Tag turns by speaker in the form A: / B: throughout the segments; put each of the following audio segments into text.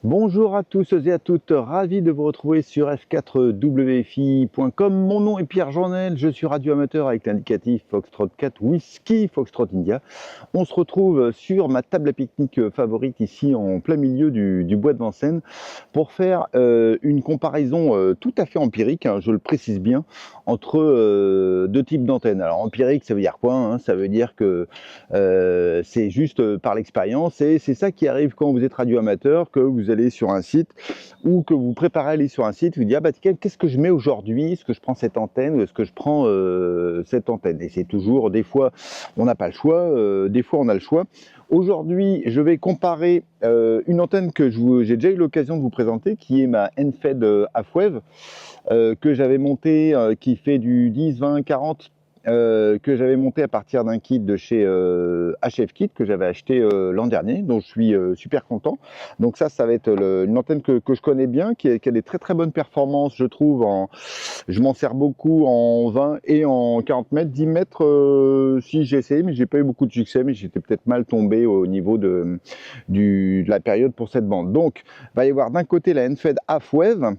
A: Bonjour à tous et à toutes, ravi de vous retrouver sur f4wfi.com. Mon nom est Pierre Journel, je suis radioamateur avec l'indicatif Foxtrot 4 Whisky Foxtrot India. On se retrouve sur ma table à pique-nique favorite ici en plein milieu du bois de Vincennes pour faire une comparaison tout à fait empirique, hein, je le précise bien, entre deux types d'antennes. Alors empirique, ça veut dire quoi, hein? Ça veut dire que c'est juste par l'expérience et c'est ça qui arrive quand vous êtes radioamateur, que vous allez sur un site ou que vous préparez à aller sur un site, vous dites ah bah qu'est-ce que je mets aujourd'hui, est-ce que je prends cette antenne ou est-ce que je prends cette antenne, et c'est toujours, des fois on n'a pas le choix, des fois on a le choix. Aujourd'hui je vais comparer une antenne que j'ai déjà eu l'occasion de vous présenter, qui est ma Enfed Half-Wave que j'avais montée, qui fait du 10, 20, 40, que j'avais monté à partir d'un kit de chez HF Kit que j'avais acheté l'an dernier, dont je suis super content. Donc ça va être une antenne que je connais bien, qui a des très très bonnes performances, je trouve. Je m'en sers beaucoup en 20 et en 40 mètres, 10 mètres si j'ai essayé, mais j'ai pas eu beaucoup de succès, mais j'étais peut-être mal tombé au niveau de la période pour cette bande. Donc il va y avoir d'un côté la Enfed Half-Wave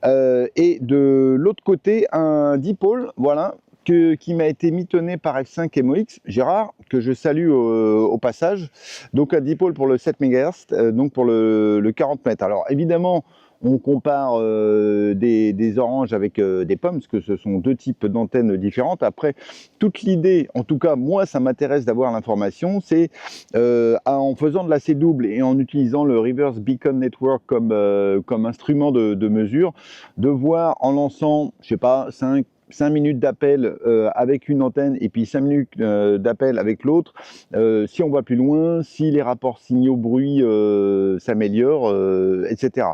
A: et de l'autre côté un dipôle, voilà, qui m'a été mitonné par F5 MOX, Gérard, que je salue au passage. Donc un dipôle pour le 7 MHz, donc pour le 40 mètres. Alors évidemment, on compare des oranges avec des pommes, parce que ce sont deux types d'antennes différentes. Après, toute l'idée, en tout cas moi ça m'intéresse d'avoir l'information, c'est en faisant de l'AC double et en utilisant le Reverse Beacon Network comme instrument de mesure, de voir en lançant, je sais pas, 5 minutes d'appel avec une antenne et puis 5 minutes d'appel avec l'autre, si on va plus loin, si les rapports signaux-bruit s'améliorent, etc.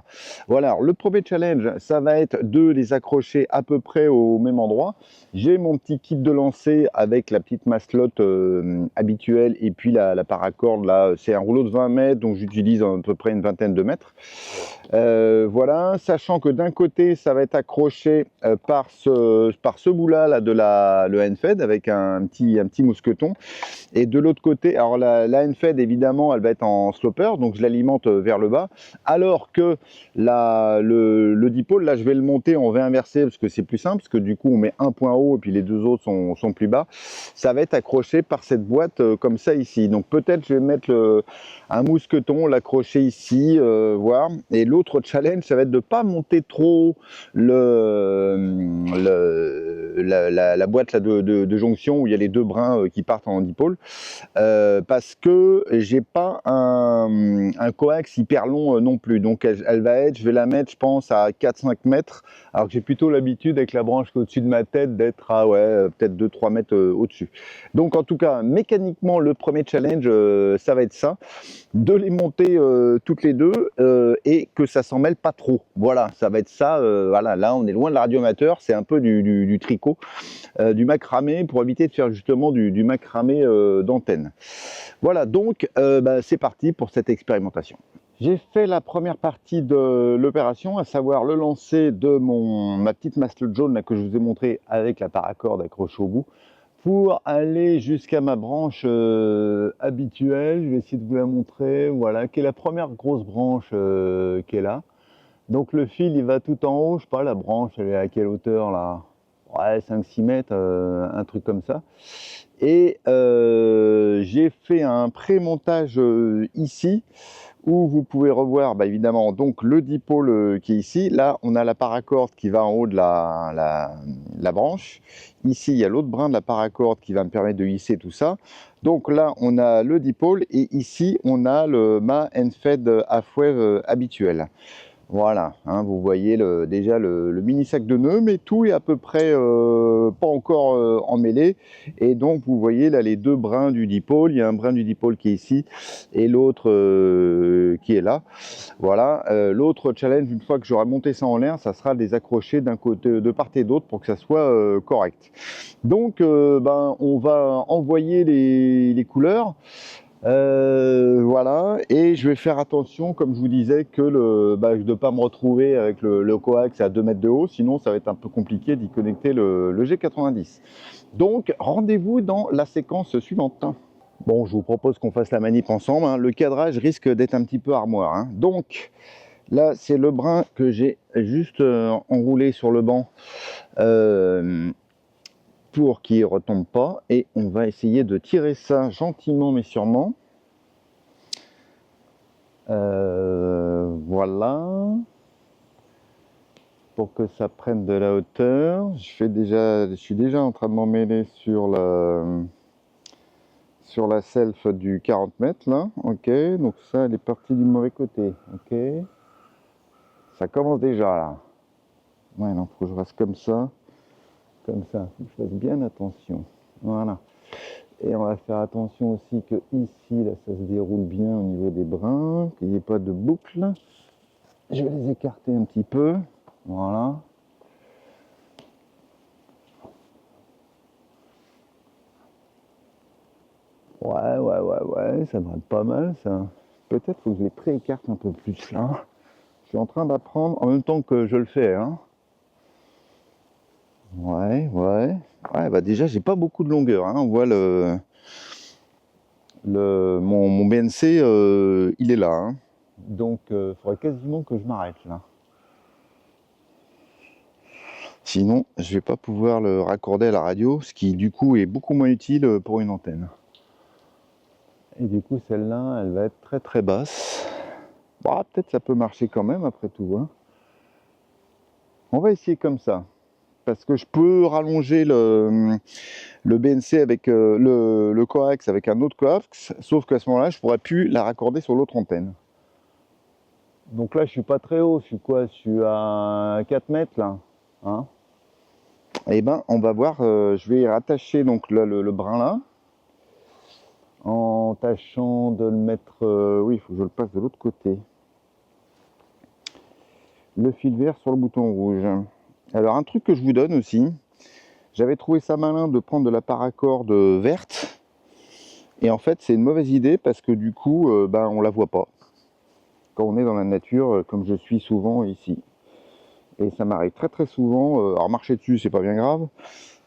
A: Voilà, alors le premier challenge, ça va être de les accrocher à peu près au même endroit. J'ai mon petit kit de lancer avec la petite maslotte habituelle et puis la paracorde, là, c'est un rouleau de 20 mètres, donc j'utilise à peu près une vingtaine de mètres. Voilà, sachant que d'un côté ça va être accroché par ce bout là de le Enfed avec un petit mousqueton, et de l'autre côté, alors la Enfed évidemment elle va être en sloper, donc je l'alimente vers le bas, alors que le dipôle, là je vais le monter en V inversé parce que c'est plus simple, parce que du coup on met un point haut et puis les deux autres sont plus bas. Ça va être accroché par cette boîte comme ça ici, donc peut-être je vais mettre un mousqueton, l'accrocher ici, voir. Et l'autre challenge, ça va être de ne pas monter trop la boîte là, de jonction où il y a les deux brins qui partent en dipôle, parce que j'ai pas un coax hyper long non plus. Donc elle va être, je vais la mettre, je pense, à 4-5 mètres, alors que j'ai plutôt l'habitude avec la branche au-dessus de ma tête d'être à peut-être 2-3 mètres au-dessus. Donc en tout cas, mécaniquement, le premier challenge, ça va être ça, de les monter toutes les deux et que ça s'en mêle pas trop. Voilà, ça va être ça. Voilà, là on est loin de la radio amateur, c'est un peu du tricot, du macramé, pour éviter de faire justement du macramé d'antenne. Voilà, donc c'est parti pour cette expérimentation. J'ai fait la première partie de l'opération, à savoir le lancer de ma petite maslotte jaune là, que je vous ai montré avec la paracorde accrochée au bout, pour aller jusqu'à ma branche habituelle. Je vais essayer de vous la montrer, voilà, qui est la première grosse branche qui est là. Donc le fil il va tout en haut, je sais pas, la branche elle est à quelle hauteur là, ouais, 5-6 mètres, un truc comme ça. Et j'ai fait un pré-montage ici, où vous pouvez revoir évidemment donc le dipôle qui est ici. Là on a la paracorde qui va en haut de la branche. Ici il y a l'autre brin de la paracorde qui va me permettre de hisser tout ça. Donc là on a le dipôle et ici on a ma Enfed Half-Wave habituel. Voilà, hein, vous voyez déjà le mini sac de nœuds, mais tout est à peu près pas encore emmêlé. Et donc vous voyez là les deux brins du dipôle, il y a un brin du dipôle qui est ici et l'autre qui est là. Voilà, l'autre challenge, une fois que j'aurai monté ça en l'air, ça sera de les accrocher d'un côté, de part et d'autre, pour que ça soit correct. Donc on va envoyer les couleurs. Voilà, et je vais faire attention, comme je vous disais, que de ne pas me retrouver avec le coax à 2 mètres de haut, sinon ça va être un peu compliqué d'y connecter le G90. Donc rendez-vous dans la séquence suivante. Bon, je vous propose qu'on fasse la manip ensemble, hein. Le cadrage risque d'être un petit peu armoire, hein. Donc, là, c'est le brin que j'ai juste enroulé sur le banc pour qu'il ne retombe pas. Et on va essayer de tirer ça gentiment mais sûrement. Voilà. Pour que ça prenne de la hauteur. Je suis déjà en train de m'emmêler sur la self du 40 mètres là. Ok, donc ça, elle est partie du mauvais côté. Ok. Ça commence déjà là. Ouais, non, faut que je reste comme ça. Comme ça, faut que je fasse bien attention. Voilà. Et on va faire attention aussi que ici, là, ça se déroule bien au niveau des brins, qu'il n'y ait pas de boucle. Je vais les écarter un petit peu. Voilà. Ouais, ça devrait être pas mal ça. Peut-être faut que je les pré-écarte un peu plus là. Je suis en train d'apprendre en même temps que je le fais, hein. Ouais. Ouais, bah déjà, j'ai pas beaucoup de longueur, hein. On voit mon BNC, il est là, hein. Donc, il faudrait quasiment que je m'arrête là. Sinon, je vais pas pouvoir le raccorder à la radio, ce qui du coup est beaucoup moins utile pour une antenne. Et du coup, celle-là, elle va être très très basse. Bah, peut-être ça peut marcher quand même après tout, hein. On va essayer comme ça. Parce que je peux rallonger le BNC avec le coax avec un autre coax, sauf qu'à ce moment-là, je pourrais plus la raccorder sur l'autre antenne. Donc là, je suis pas très haut, je suis quoi? Je suis à 4 mètres là. Hein, et ben, on va voir, je vais rattacher donc là, le brin là, en tâchant de le mettre, oui, il faut que je le passe de l'autre côté. Le fil vert sur le bouton rouge. Alors, un truc que je vous donne aussi, j'avais trouvé ça malin de prendre de la paracorde verte. Et en fait, c'est une mauvaise idée parce que du coup, ben, on la voit pas quand on est dans la nature, comme je suis souvent ici. Et ça m'arrive très très souvent, alors marcher dessus, c'est pas bien grave,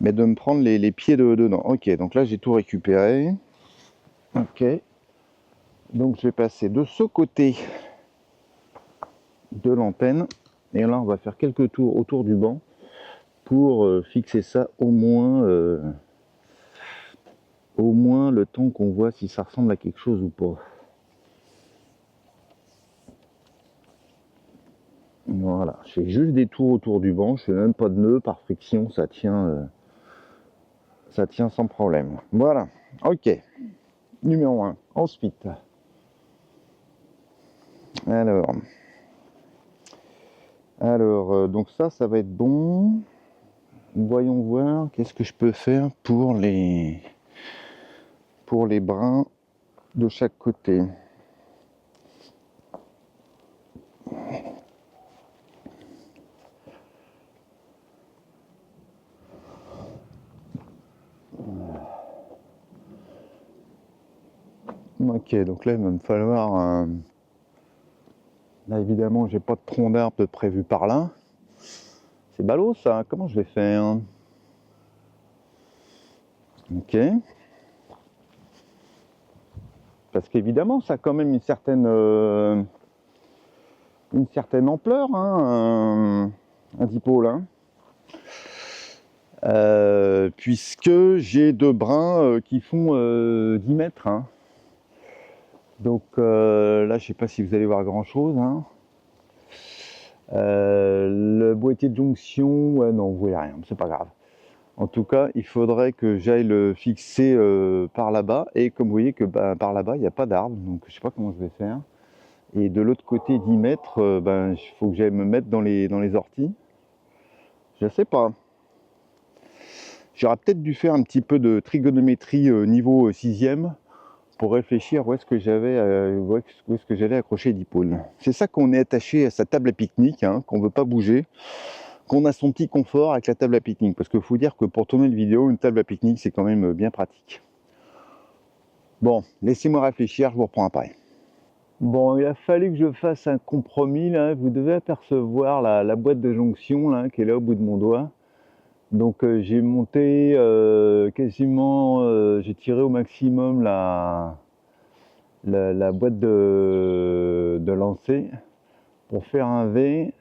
A: mais de me prendre les pieds dedans. Ok, donc là, j'ai tout récupéré. Ok, donc je vais passer de ce côté de l'antenne. Et là, on va faire quelques tours autour du banc pour fixer ça au moins le temps qu'on voit si ça ressemble à quelque chose ou pas. Voilà, je fais juste des tours autour du banc, je fais même pas de nœud par friction, ça tient sans problème. Voilà, ok. Numéro 1, ensuite. Alors, donc ça va être bon. Voyons voir, qu'est-ce que je peux faire pour les brins de chaque côté. Ok, donc là il va me falloir là évidemment j'ai pas de tronc d'arbre de prévu par là. C'est ballot ça, comment je vais faire? Ok. Parce qu'évidemment ça a quand même une certaine ampleur, hein, un dipôle, hein. Puisque j'ai deux brins qui font 10 mètres, hein. Donc là, je sais pas si vous allez voir grand chose, hein. Le boîtier de jonction, ouais, non, vous voyez rien, c'est pas grave. En tout cas, il faudrait que j'aille le fixer par là-bas. Et comme vous voyez que par là-bas, il n'y a pas d'arbre, donc je sais pas comment je vais faire. Et de l'autre côté, 10 mètres, il faut que j'aille me mettre dans les orties. Je sais pas. J'aurais peut-être dû faire un petit peu de trigonométrie niveau 6e pour réfléchir où est-ce que j'allais accrocher dipôle. C'est ça qu'on est attaché à sa table à pique-nique, hein, qu'on ne veut pas bouger, qu'on a son petit confort avec la table à pique-nique. Parce qu'il faut dire que pour tourner une vidéo, une table à pique-nique, c'est quand même bien pratique. Bon, laissez-moi réfléchir, je vous reprends après. Bon, il a fallu que je fasse un compromis là. Vous devez apercevoir la boîte de jonction là, qui est là au bout de mon doigt. Donc j'ai monté quasiment, j'ai tiré au maximum la boîte de lancer pour faire un V,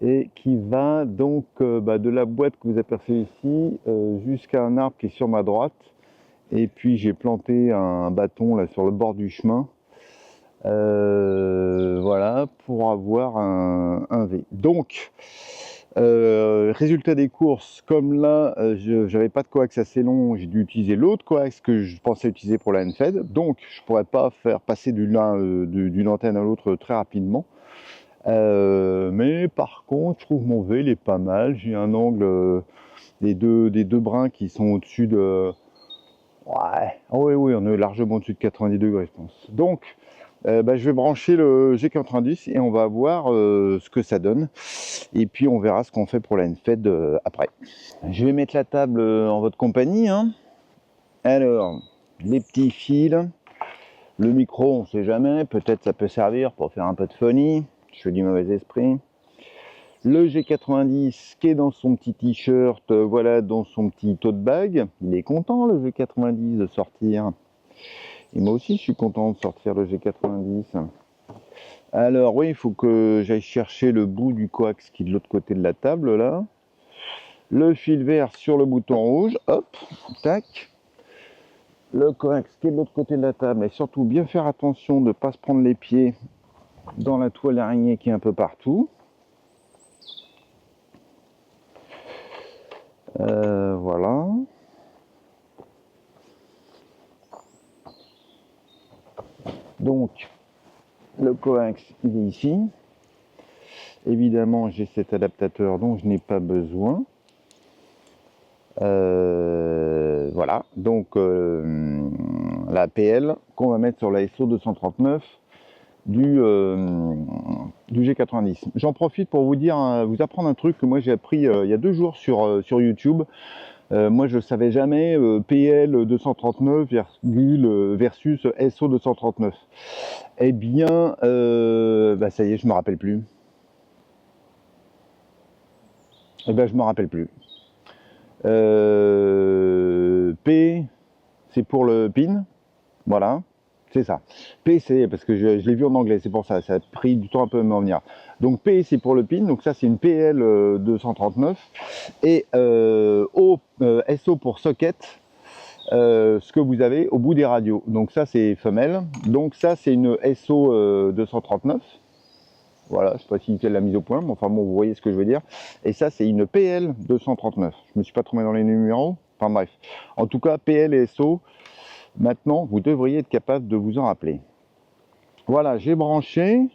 A: et qui va donc de la boîte que vous apercevez ici jusqu'à un arbre qui est sur ma droite. Et puis j'ai planté un bâton là sur le bord du chemin, voilà, pour avoir un V. Donc résultat des courses, comme là j'avais pas de coax assez long, j'ai dû utiliser l'autre coax que je pensais utiliser pour la NFED, donc je pourrais pas faire passer d'une antenne à l'autre très rapidement. Mais par contre, je trouve mon V il est pas mal. J'ai un angle des deux brins qui sont au-dessus de. Ouais, oh oui, on est largement au-dessus de 90 degrés, je pense. Donc, je vais brancher le G90 et on va voir ce que ça donne. Et puis, on verra ce qu'on fait pour la NFED après. Je vais mettre la table en votre compagnie, hein. Alors, les petits fils. Le micro, on ne sait jamais. Peut-être ça peut servir pour faire un peu de phonie. Je fais du mauvais esprit. Le G90 qui est dans son petit t-shirt, voilà, dans son petit tote bag. Il est content le G90 de sortir. Et moi aussi je suis content de sortir le G90. Alors oui, il faut que j'aille chercher le bout du coax qui est de l'autre côté de la table là. Le fil vert sur le bouton rouge, hop, tac. Le coax qui est de l'autre côté de la table, et surtout bien faire attention de ne pas se prendre les pieds dans la toile d'araignée qui est un peu partout. Voilà. Donc, le coax, il est ici. Évidemment, j'ai cet adaptateur dont je n'ai pas besoin. Voilà. Donc, la PL qu'on va mettre sur la SO239 du G90. J'en profite pour vous dire, vous apprendre un truc que moi j'ai appris il y a 2 jours sur YouTube. Moi je ne savais jamais PL 239 versus SO 239. Eh bien, ça y est, je me rappelle plus. Eh ben, je me rappelle plus. P, c'est pour le pin. Voilà, c'est ça. P, c'est parce que je l'ai vu en anglais, c'est pour ça. Ça a pris du temps un peu à m'en venir. Donc P, c'est pour le pin. Donc ça, c'est une PL 239. Et O, SO pour socket. Ce que vous avez au bout des radios. Donc ça, c'est femelle. Donc ça, c'est une SO 239. Voilà, je ne sais pas si c'est la mise au point, mais enfin bon, vous voyez ce que je veux dire. Et ça, c'est une PL 239. Je me suis pas trompé dans les numéros. Enfin bref. En tout cas, PL et SO, maintenant, vous devriez être capable de vous en rappeler. Voilà, j'ai branché.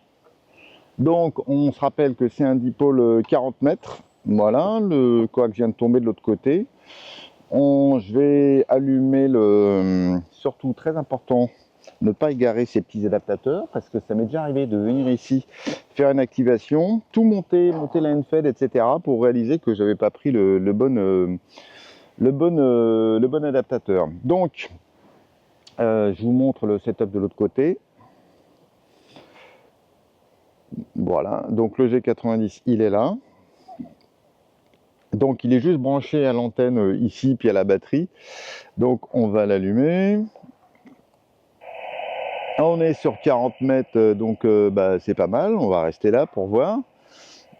A: Donc, on se rappelle que c'est un dipôle 40 mètres. Voilà, le coax vient de tomber de l'autre côté. Je vais allumer surtout très important, ne pas égarer ces petits adaptateurs, parce que ça m'est déjà arrivé de venir ici faire une activation, tout monter la NFED, etc. pour réaliser que j'avais pas pris le bon adaptateur. Donc, je vous montre le setup de l'autre côté. Voilà, donc le G90, il est là. Donc il est juste branché à l'antenne ici, puis à la batterie. Donc on va l'allumer. On est sur 40 mètres, donc c'est pas mal. On va rester là pour voir.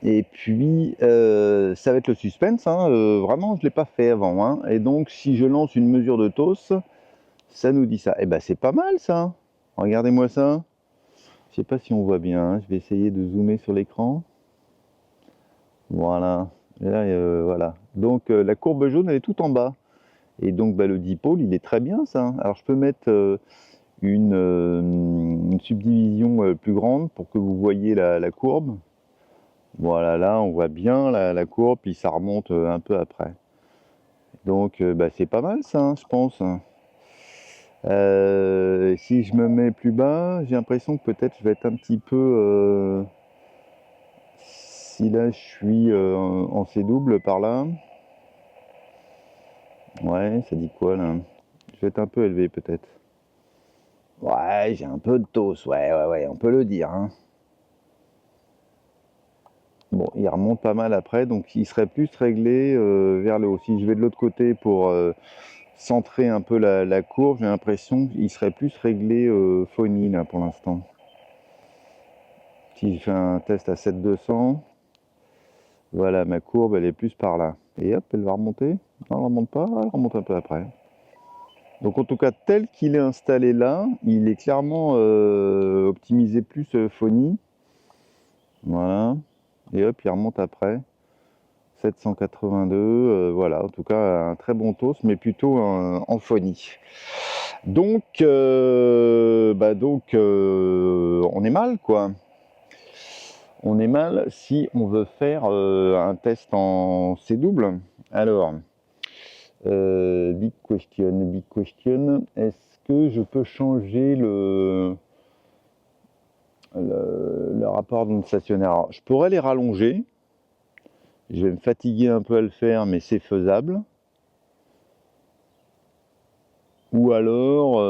A: Et puis ça va être le suspense. Hein. Vraiment, je ne l'ai pas fait avant. Hein. Et donc si je lance une mesure de TOS, ça nous dit ça. Et c'est pas mal ça. Regardez-moi ça. Je sais pas si on voit bien. Hein. Je vais essayer de zoomer sur l'écran. Voilà. Et là, voilà. Donc la courbe jaune, elle est tout en bas. Et donc le dipôle, il est très bien ça. Alors je peux mettre une subdivision plus grande pour que vous voyez la courbe. Voilà, là on voit bien la courbe, puis ça remonte un peu après. Donc c'est pas mal ça, hein, je pense. Si je me mets plus bas, j'ai l'impression que peut-être je vais être un petit peu... si là je suis en C double par là. Ouais, ça dit quoi là? Je vais être un peu élevé peut-être. Ouais, j'ai un peu de toast, ouais, on peut le dire. Hein. Bon, il remonte pas mal après, donc il serait plus réglé vers le haut. Si je vais de l'autre côté pour centrer un peu la courbe, j'ai l'impression qu'il serait plus réglé Phony là pour l'instant. Si je fais un test à 7200, voilà, ma courbe elle est plus par là. Et hop, elle va remonter. Non, elle remonte pas, elle remonte un peu après. Donc en tout cas, tel qu'il est installé là, il est clairement optimisé plus Phony. Voilà. Et hop, il remonte après. 782, voilà, en tout cas un très bon toast, mais plutôt en Phony. Donc, on est mal, quoi. On est mal si on veut faire un test en C-double. Alors, big question, est-ce que je peux changer le rapport d'onde stationnaire? Alors, je pourrais les rallonger. Je vais me fatiguer un peu à le faire, mais c'est faisable. Ou alors,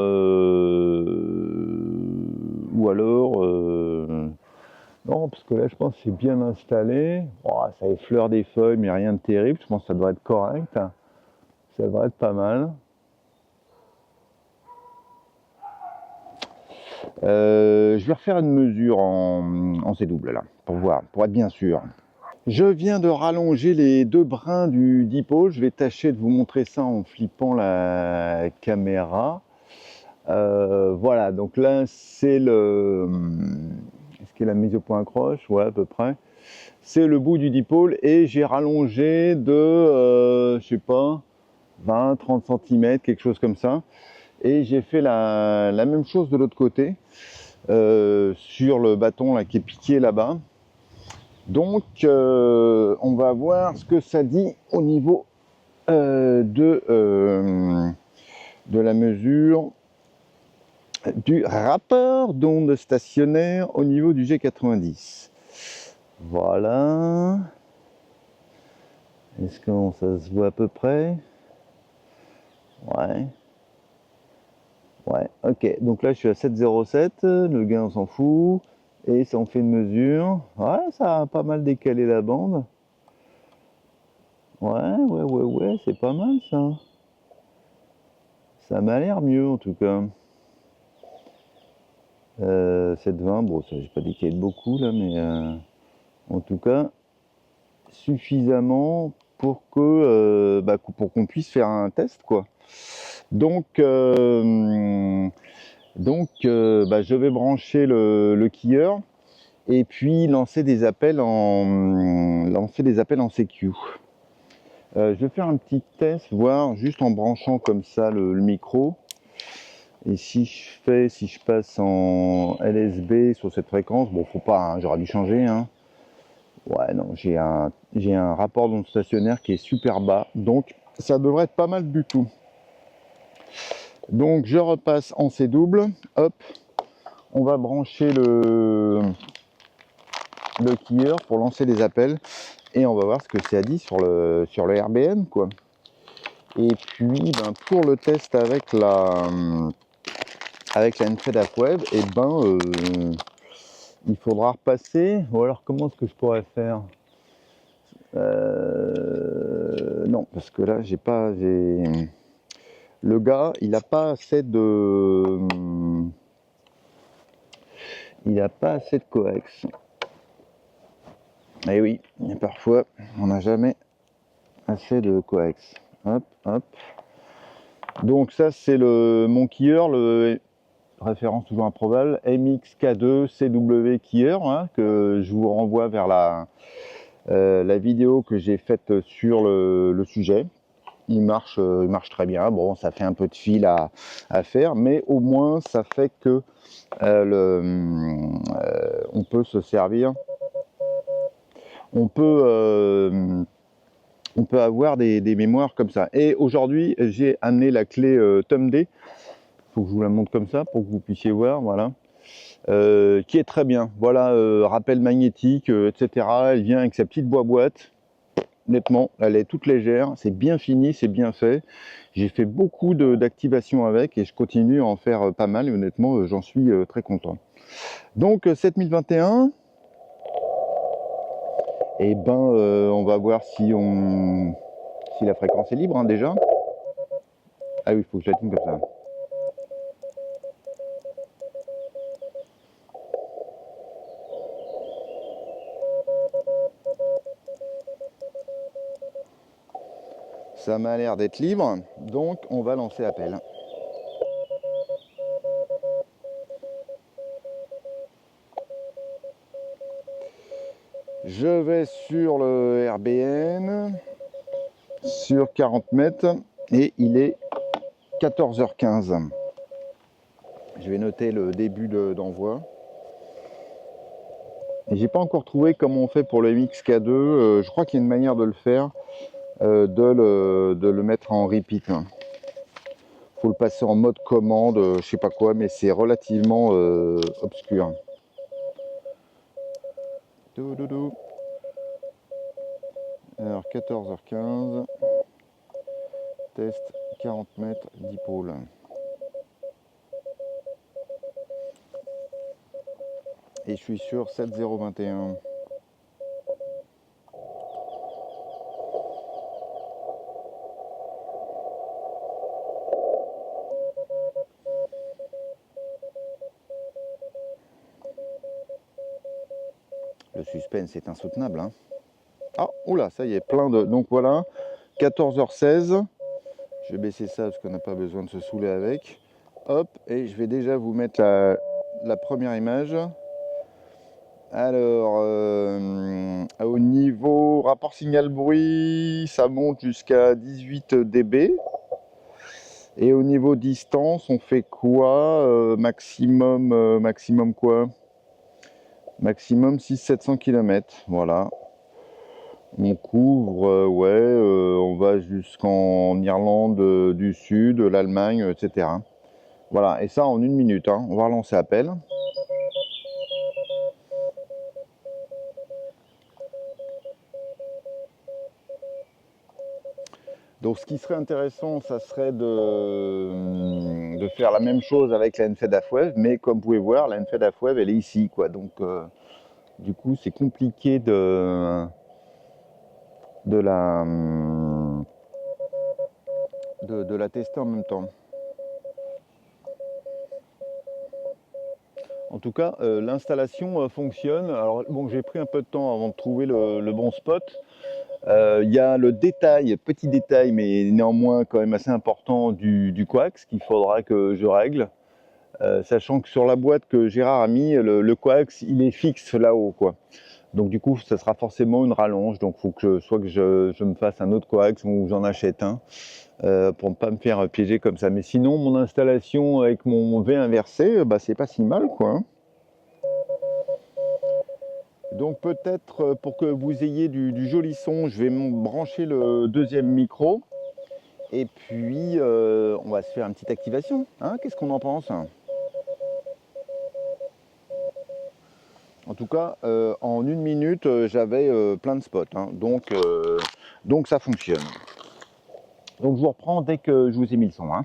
A: non, parce que là, je pense que c'est bien installé. Oh, ça effleure des feuilles, mais rien de terrible. Je pense que ça devrait être correct. Ça devrait être pas mal. Je vais refaire une mesure en C-double là, pour voir, pour être bien sûr. Je viens de rallonger les deux brins du dipôle. Je vais tâcher de vous montrer ça en flippant la caméra. Voilà, donc là c'est le... Est-ce qu'il a mis au point accroche? Ouais, à peu près. C'est le bout du dipôle et j'ai rallongé de, je sais pas, 20-30 cm, quelque chose comme ça. Et j'ai fait la même chose de l'autre côté, sur le bâton là, qui est piqué là-bas. Donc, on va voir ce que ça dit au niveau de la mesure du rapport d'onde stationnaire au niveau du G90. Voilà. Est-ce que ça se voit à peu près? Ouais. Ouais, ok. Donc là, je suis à 7,07. Le gain, on s'en fout. Et ça en fait une mesure. Ouais, ça a pas mal décalé la bande. Ouais, c'est pas mal ça. Ça m'a l'air mieux en tout cas. 7,20, bon, ça j'ai pas décalé beaucoup là, mais en tout cas, suffisamment pour que pour qu'on puisse faire un test quoi. Donc, je vais brancher le quilleur et puis lancer des appels en CQ. Je vais faire un petit test, voir juste en branchant comme ça le micro. Et si je passe en LSB sur cette fréquence, bon, faut pas, hein, j'aurais dû changer, hein. Ouais, non, j'ai un rapport d'onde stationnaire qui est super bas, donc ça devrait être pas mal du tout. Donc je repasse en C-double, hop, on va brancher le quilleur pour lancer les appels et on va voir ce que ça dit sur le RBN quoi. Et puis pour le test avec la NFEDAF Web, et il faudra repasser, ou alors comment est-ce que je pourrais faire? Non, parce que là le gars il n'a pas assez de coax. Et oui, parfois on n'a jamais assez de coax. Hop, hop. Donc ça c'est mon quilleur, le référence toujours improbable, MXK2 CW quilleur, hein, que je vous renvoie vers la vidéo que j'ai faite sur le sujet. Il marche très bien. Bon, ça fait un peu de fil à faire, mais au moins ça fait que on peut se servir. On peut avoir des mémoires comme ça. Et aujourd'hui, j'ai amené la clé TUMD. Il faut que je vous la montre comme ça pour que vous puissiez voir. Voilà. Qui est très bien. Voilà, rappel magnétique, etc. Elle vient avec sa petite boîte. Honnêtement, elle est toute légère, c'est bien fini, c'est bien fait. J'ai fait beaucoup d'activations avec et je continue à en faire pas mal et honnêtement, j'en suis très content. Donc 7021, Et ben on va voir si la fréquence est libre hein, déjà. Ah oui, il faut que je la tienne comme ça. Ça m'a l'air d'être libre, donc on va lancer appel. Je vais sur le RBN, sur 40 mètres, et il est 14h15. Je vais noter le début d'envoi. J'ai pas encore trouvé comment on fait pour le MXK2. Je crois qu'il y a une manière de le faire, de le mettre en repeat. Faut le passer en mode commande, je sais pas quoi, mais c'est relativement obscur. Alors 14h15, test 40 mètres dipôle. Et je suis sur 7021. Le suspense est insoutenable. Hein. Ah, oula, ça y est, plein de... Donc voilà, 14h16. Je vais baisser ça parce qu'on n'a pas besoin de se saouler avec. Hop, et je vais déjà vous mettre la première image. Alors, au niveau rapport signal-bruit, ça monte jusqu'à 18 dB. Et au niveau distance, on fait quoi maximum quoi? Maximum 600-700 km. Voilà. On couvre, on va jusqu'en Irlande du Sud, l'Allemagne, etc. Voilà, et ça en 1 minute. Hein. On va relancer appel. Donc ce qui serait intéressant, ça serait de faire la même chose avec la NFED Half-Wave, mais comme vous pouvez voir, la NFED Half-Wave, elle est ici, quoi. Donc du coup, c'est compliqué de la tester en même temps. En tout cas, l'installation fonctionne. Alors bon, j'ai pris un peu de temps avant de trouver le bon spot. Il y a le détail, petit détail, mais néanmoins quand même assez important du coax qu'il faudra que je règle. Sachant que sur la boîte que Gérard a mis, le coax il est fixe là-haut, quoi. Donc du coup, ça sera forcément une rallonge. Donc il faut que soit que je me fasse un autre coax ou j'en achète un pour ne pas me faire piéger comme ça. Mais sinon, mon installation avec mon V inversé, bah, c'est pas si mal, quoi. Hein. Donc peut-être pour que vous ayez du joli son, je vais brancher le deuxième micro. Et puis on va se faire une petite activation. Hein, qu'est-ce qu'on en pense? En tout cas, en 1 minute, j'avais plein de spots. Hein, donc ça fonctionne. Donc je vous reprends dès que je vous ai mis le son. Hein.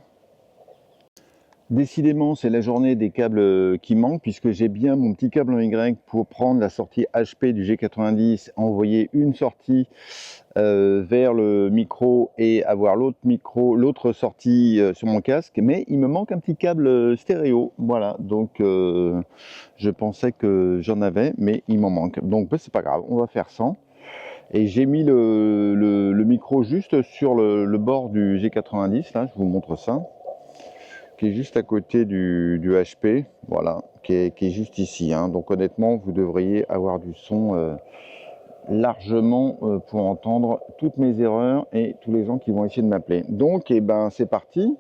A: Décidément, c'est la journée des câbles qui manquent puisque j'ai bien mon petit câble en Y pour prendre la sortie HP du G90, envoyer une sortie vers le micro et avoir l'autre sortie sur mon casque. Mais il me manque un petit câble stéréo. Voilà, donc je pensais que j'en avais, mais il m'en manque. Donc c'est pas grave, on va faire sans. Et j'ai mis le micro juste sur le bord du G90, là, je vous montre ça, qui est juste à côté du HP, voilà, qui est juste ici. Hein. Donc honnêtement, vous devriez avoir du son largement pour entendre toutes mes erreurs et tous les gens qui vont essayer de m'appeler. Donc, eh ben, c'est parti.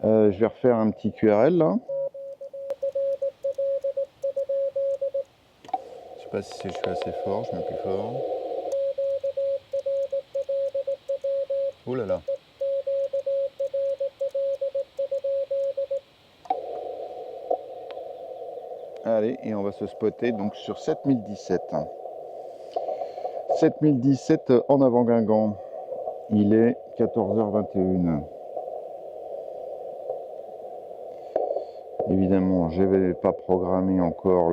A: Je vais refaire un petit QRL là. Je sais pas si je suis assez fort, je mets plus fort. Oh là là. Allez, et on va se spotter donc sur 7017. 7017 en avant Guingamp. Il est 14h21. Évidemment, je ne vais pas programmer encore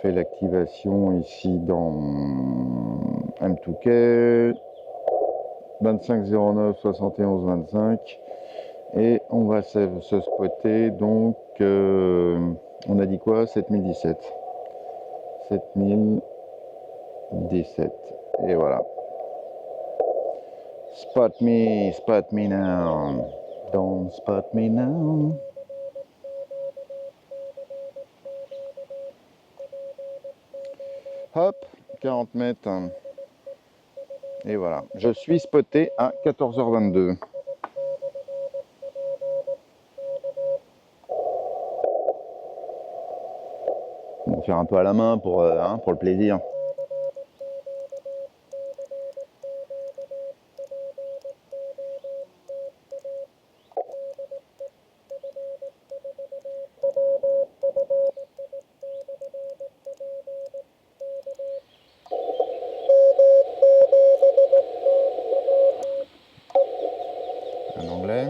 A: fait l'activation ici dans M2K 2509 71 25 et on va se spotter donc on a dit quoi, 7017 et voilà. Spot me now, don't spot me now. Hop, 40 mètres. Et voilà, je suis spoté à 14h22. On va faire un peu à la main pour le plaisir. Un anglais.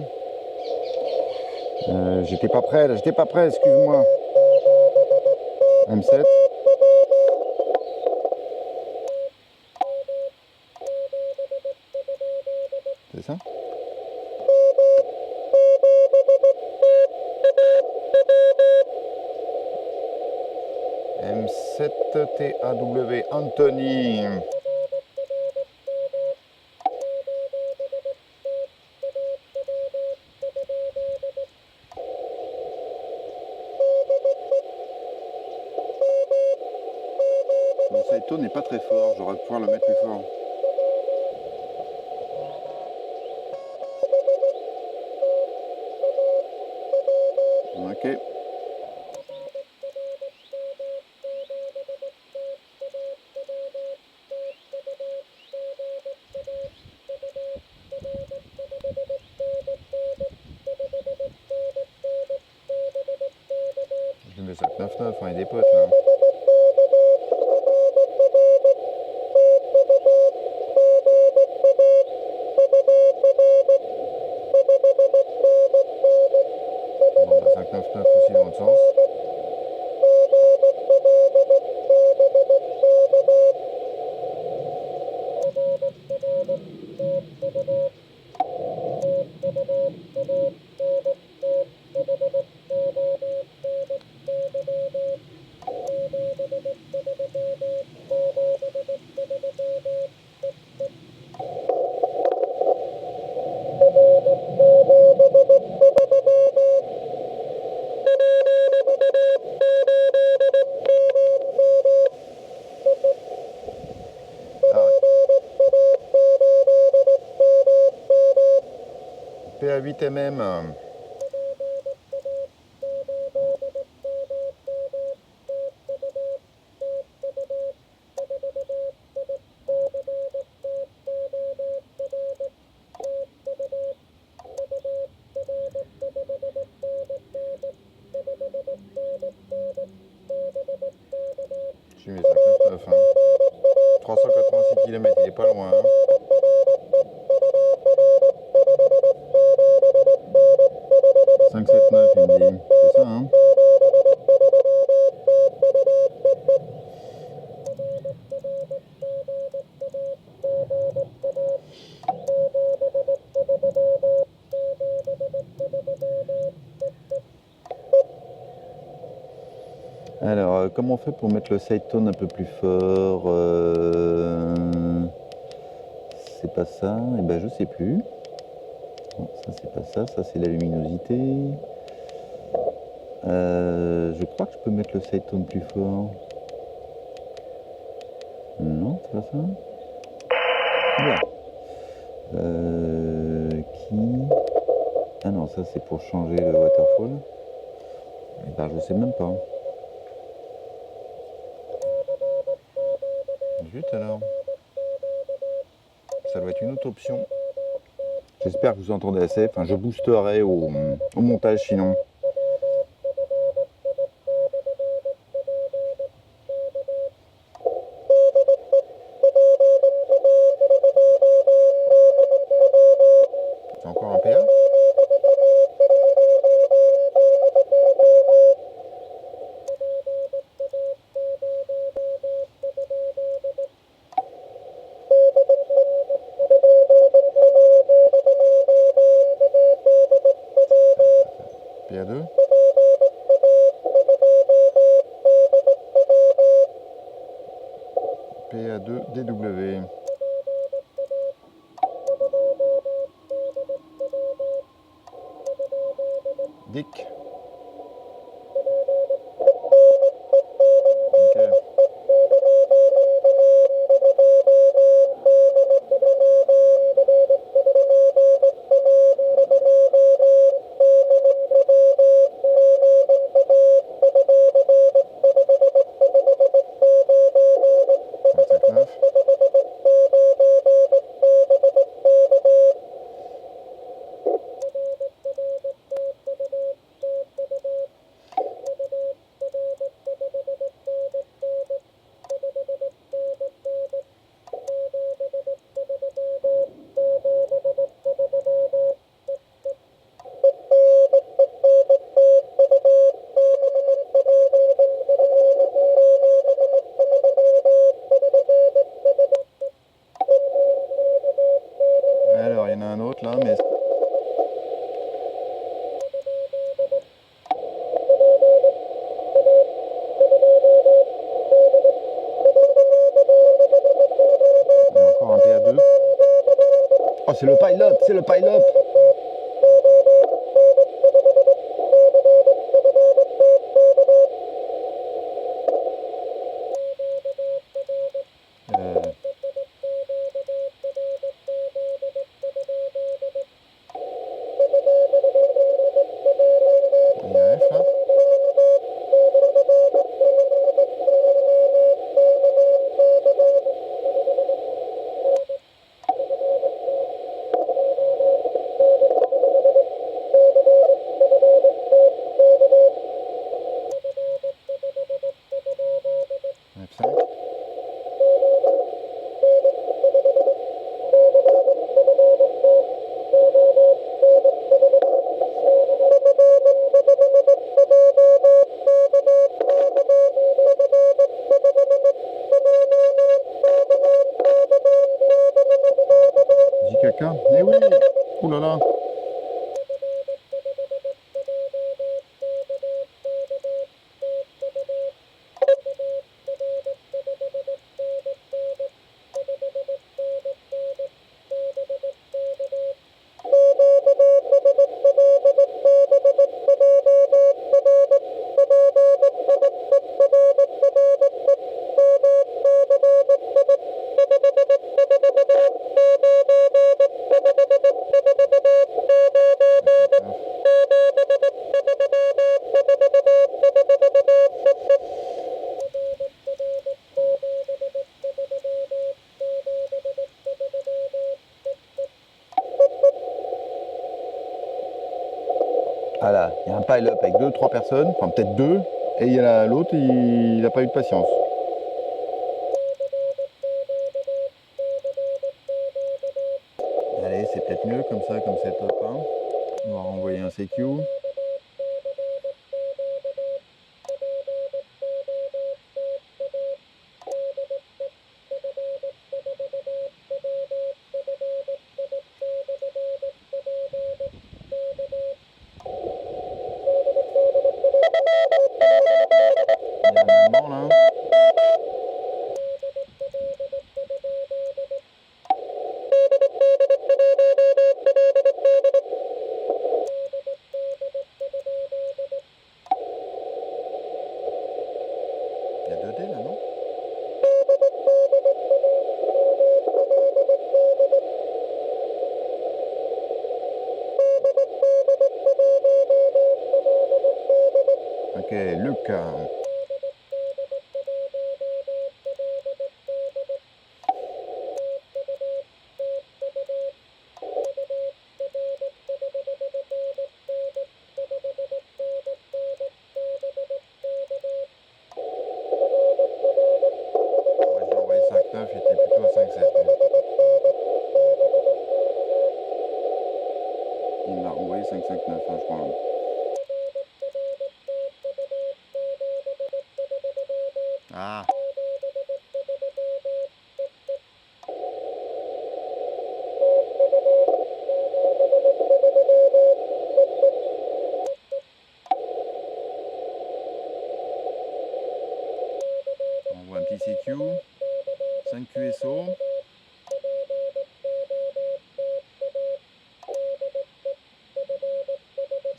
A: J'étais pas prêt, excuse-moi. M7. C'est ça? M7 TAW Anthony. Mon Saito n'est pas très fort, j'aurais pu pouvoir le mettre plus fort. Ok. Je mets 599, on est des potes là. Bon bah 599 aussi dans l'autre sens. PA8mm. Je mets 599. 386 km, il est pas loin. 579 il me dit. C'est ça hein? Alors, comment on fait pour mettre le side tone un peu plus fort c'est pas ça, et ben je sais plus. Non, ça c'est pas ça, ça c'est la luminosité. Je crois que je peux mettre le side tone plus fort. Non, c'est pas ça. Voilà. Qui. Ah non, ça c'est pour changer le waterfall. Et ben je sais même pas. Zut alors. Ça doit être une autre option. J'espère que vous entendez assez. Enfin, je boosterai au montage sinon. C'est encore un PA? PA2DW. Dick. Ok. Alors, il y en a un autre là, mais... Il y a encore un PA2. Oh, c'est le pilote, c'est le pilote. Il y a un F là. F5. JKK. Eh oui. Ouh là là. Voilà, il y a un pile-up avec 2-3 personnes, enfin peut-être 2, et il y a l'autre, il n'a pas eu de patience. Allez, c'est peut-être mieux comme ça, comme setup. Hein. On va renvoyer un CQ. Il y a un Allemand là. Il y a 2D là, non? Ok, Luc. Moi j'ai envoyé 5.9, j'étais plutôt à 5.7. Il m'a renvoyé 5.5.9, hein, je crois. Ah. On voit un petit CQ. 5 QSO.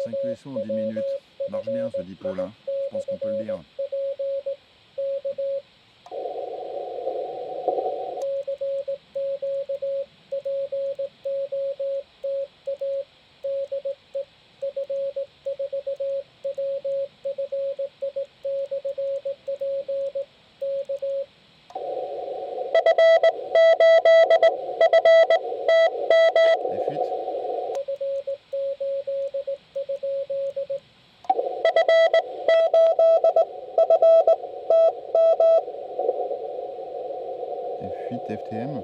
A: 5 QSO en 10 minutes. Marche bien ce dipôle, hein. Je pense qu'on peut le dire. Les fuites. Les fuites FTM.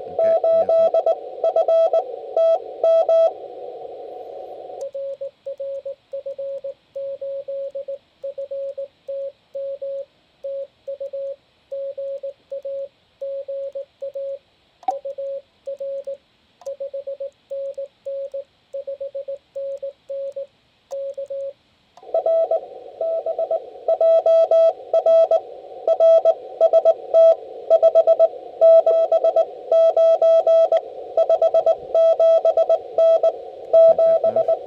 A: Ok, c'est bien ça.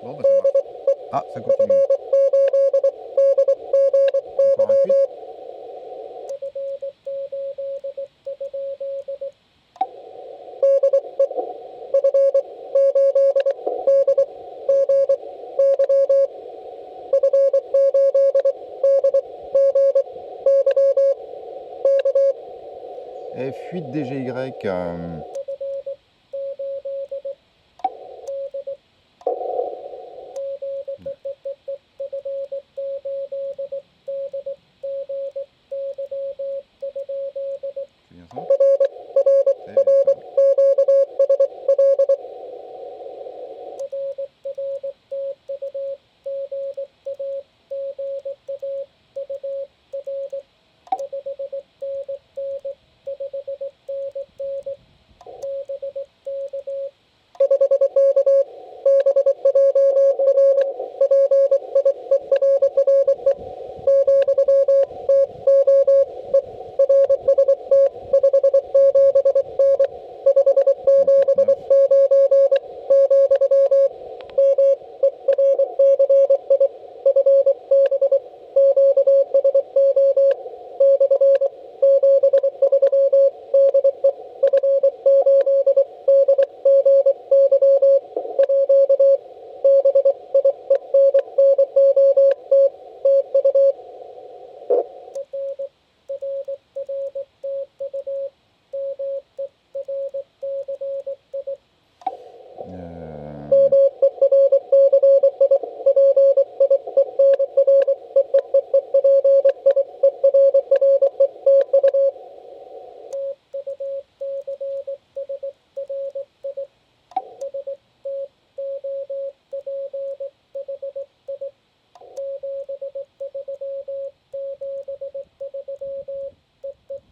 A: Bon, bah ça marche. Ah, ça continue. Encore un fuite. Et fuite DGY. C'est bien ça? C'est bien ça.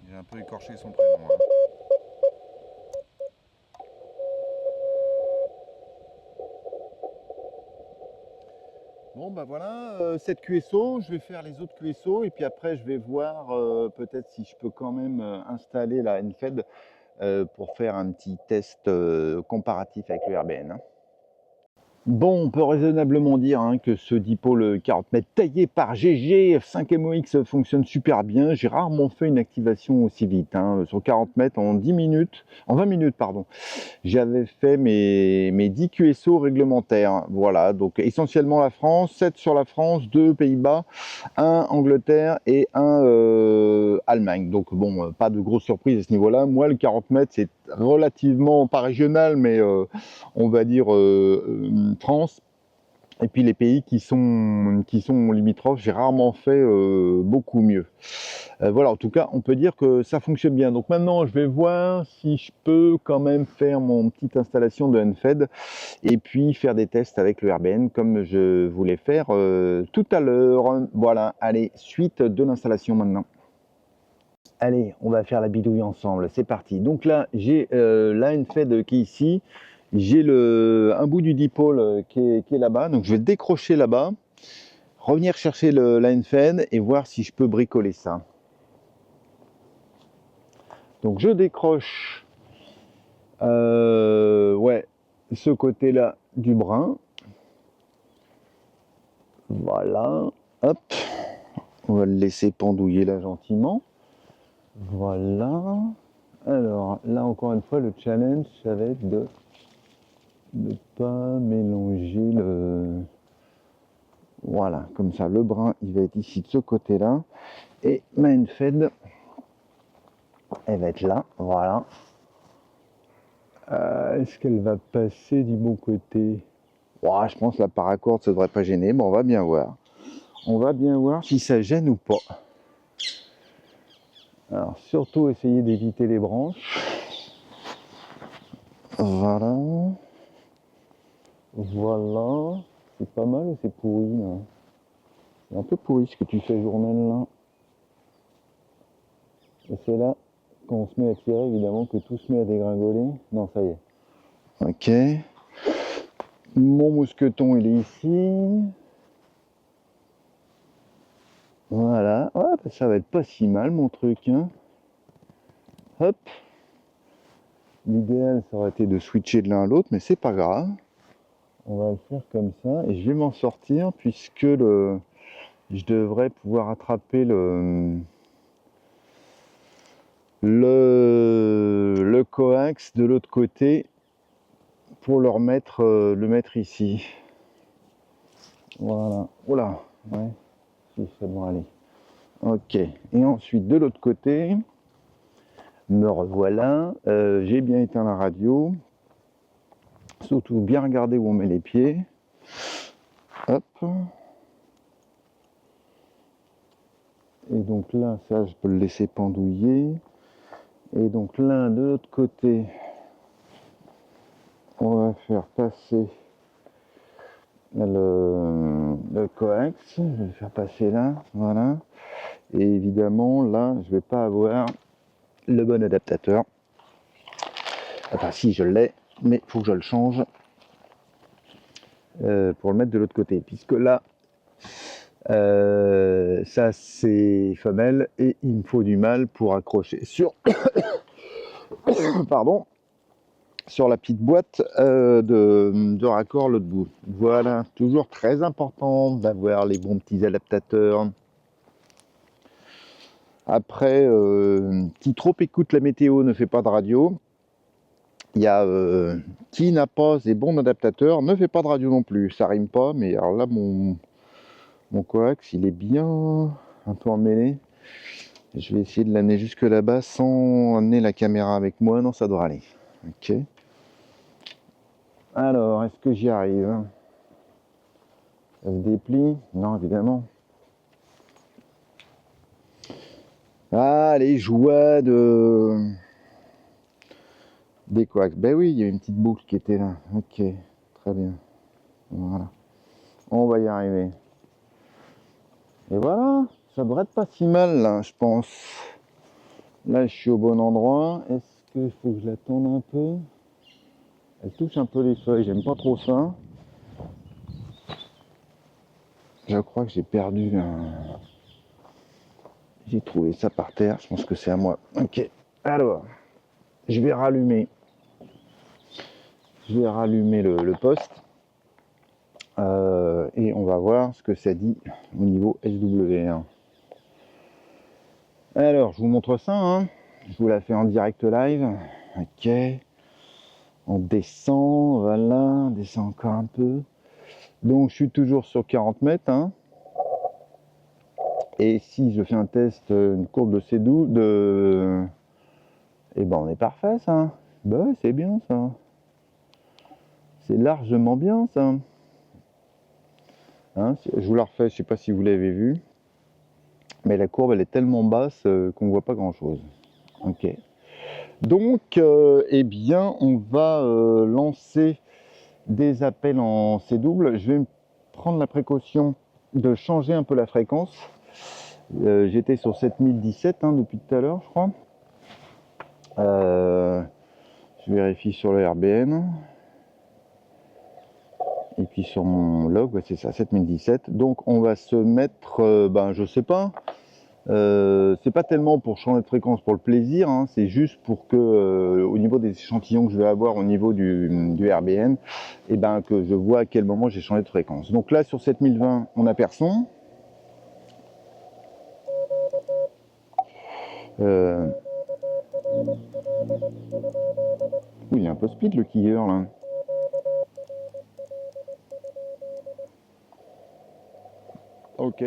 A: J'ai un peu écorché son prénom, hein. Bon bah voilà, cette QSO, je vais faire les autres QSO et puis après je vais voir peut-être si je peux quand même installer la NFED pour faire un petit test comparatif avec le RBN, hein. Bon, on peut raisonnablement dire hein, que ce dipôle 40 mètres taillé par GG F5MOX fonctionne super bien. J'ai rarement fait une activation aussi vite, hein, sur 40 mètres en 10 minutes, en 20 minutes pardon. J'avais fait mes 10 QSO réglementaires. Voilà, donc essentiellement la France, 7 sur la France, 2 Pays-Bas, 1 Angleterre et 1 Allemagne. Donc bon, pas de grosse surprise à ce niveau-là. Moi, le 40 mètres, c'est relativement, pas régional, mais on va dire France. Et puis les pays qui sont limitrophes, j'ai rarement fait beaucoup mieux. Voilà, en tout cas, on peut dire que ça fonctionne bien. Donc maintenant, je vais voir si je peux quand même faire mon petite installation de Unfed et puis faire des tests avec le RBN comme je voulais faire tout à l'heure. Voilà, allez, suite de l'installation maintenant. Allez, on va faire la bidouille ensemble, c'est parti. Donc là, j'ai la Unfed qui est ici. J'ai un bout du dipôle qui est là-bas, donc je vais le décrocher là-bas, revenir chercher la Unfed et voir si je peux bricoler ça. Donc je décroche ouais, ce côté-là du brin. Voilà, hop, on va le laisser pendouiller là gentiment. Voilà. Alors là encore une fois, le challenge, ça va être de ne pas mélanger le... Voilà, comme ça, le brin, il va être ici de ce côté-là. Et ma Unfed, elle va être là, voilà. Est-ce qu'elle va passer du bon côté? Ouais, je pense que la paracorde, ça devrait pas gêner, mais on va bien voir. On va bien voir si ça gêne ou pas. Alors, surtout essayer d'éviter les branches. Voilà. Voilà. C'est pas mal ou c'est pourri, là? C'est un peu pourri ce que tu fais, journal, là. Et c'est là, quand on se met à tirer, évidemment, que tout se met à dégringoler. Non, ça y est. Ok. Mon mousqueton, il est ici. Voilà. Ouais, bah, ça va être pas si mal, mon truc, hein. Hop. L'idéal, ça aurait été de switcher de l'un à l'autre, mais c'est pas grave. On va le faire comme ça, et je vais m'en sortir, puisque je devrais pouvoir attraper le coax de l'autre côté pour le mettre ici. Voilà. Oula, ouais, si ça doit aller. Ok, et ensuite de l'autre côté, me revoilà. J'ai bien éteint la radio. Surtout bien regarder où on met les pieds. Hop. Et donc là, ça, je peux le laisser pendouiller. Et donc là, de l'autre côté, on va faire passer le coax. Je vais le faire passer là, voilà. Et évidemment, là, je vais pas avoir le bon adaptateur. Enfin, si, je l'ai, mais il faut que je le change pour le mettre de l'autre côté. Puisque là, ça, c'est femelle et il me faut du mâle pour accrocher sur... Pardon, sur la petite boîte de raccord l'autre bout. Voilà, toujours très important d'avoir les bons petits adaptateurs. Après, qui trop écoute la météo ne fait pas de radio. Il y a qui n'a pas ces bons adaptateurs ne fait pas de radio non plus. Ça rime pas, mais alors là, mon coax, il est bien un peu emmêlé. Je vais essayer de l'amener jusque là-bas sans amener la caméra avec moi. Non, ça doit aller. Ok. Alors, est-ce que j'y arrive? Ça se déplie? Non, évidemment. Ah, les joies des coax. Ben oui, il y a une petite boucle qui était là. Ok, très bien. Voilà. On va y arriver. Et voilà, ça devrait être pas si mal là, je pense. Là, je suis au bon endroit. Est-ce qu'il faut que je la tourne un peu? Elle touche un peu les feuilles, j'aime pas trop ça. Je crois que j'ai perdu un... J'ai trouvé ça par terre, je pense que c'est à moi. Ok, alors, je vais rallumer. Je vais rallumer le poste. Et on va voir ce que ça dit au niveau SW1. Alors, je vous montre ça, hein. Je vous la fais en direct live. Ok. On descend, voilà, on descend encore un peu. Donc, je suis toujours sur 40 mètres, hein. Et si je fais un test, une courbe de C12, eh ben, on est parfait, ça. Bah ouais, c'est bien, ça. C'est largement bien, ça. Hein, je vous la refais, je ne sais pas si vous l'avez vu, mais la courbe elle est tellement basse qu'on ne voit pas grand chose. Ok. Donc, eh bien, on va lancer des appels en C-double. Je vais prendre la précaution de changer un peu la fréquence. J'étais sur 7017 hein, depuis tout à l'heure, je crois. Je vérifie sur le RBN. Et puis sur mon log, ouais, c'est ça, 7017. Donc on va se mettre, je sais pas. C'est pas tellement pour changer de fréquence pour le plaisir, hein, c'est juste pour que au niveau des échantillons que je vais avoir au niveau du RBN, et ben que je vois à quel moment j'ai changé de fréquence. Donc là sur 7020 on a personne. Oui, il est un peu speed le killer là. Ok,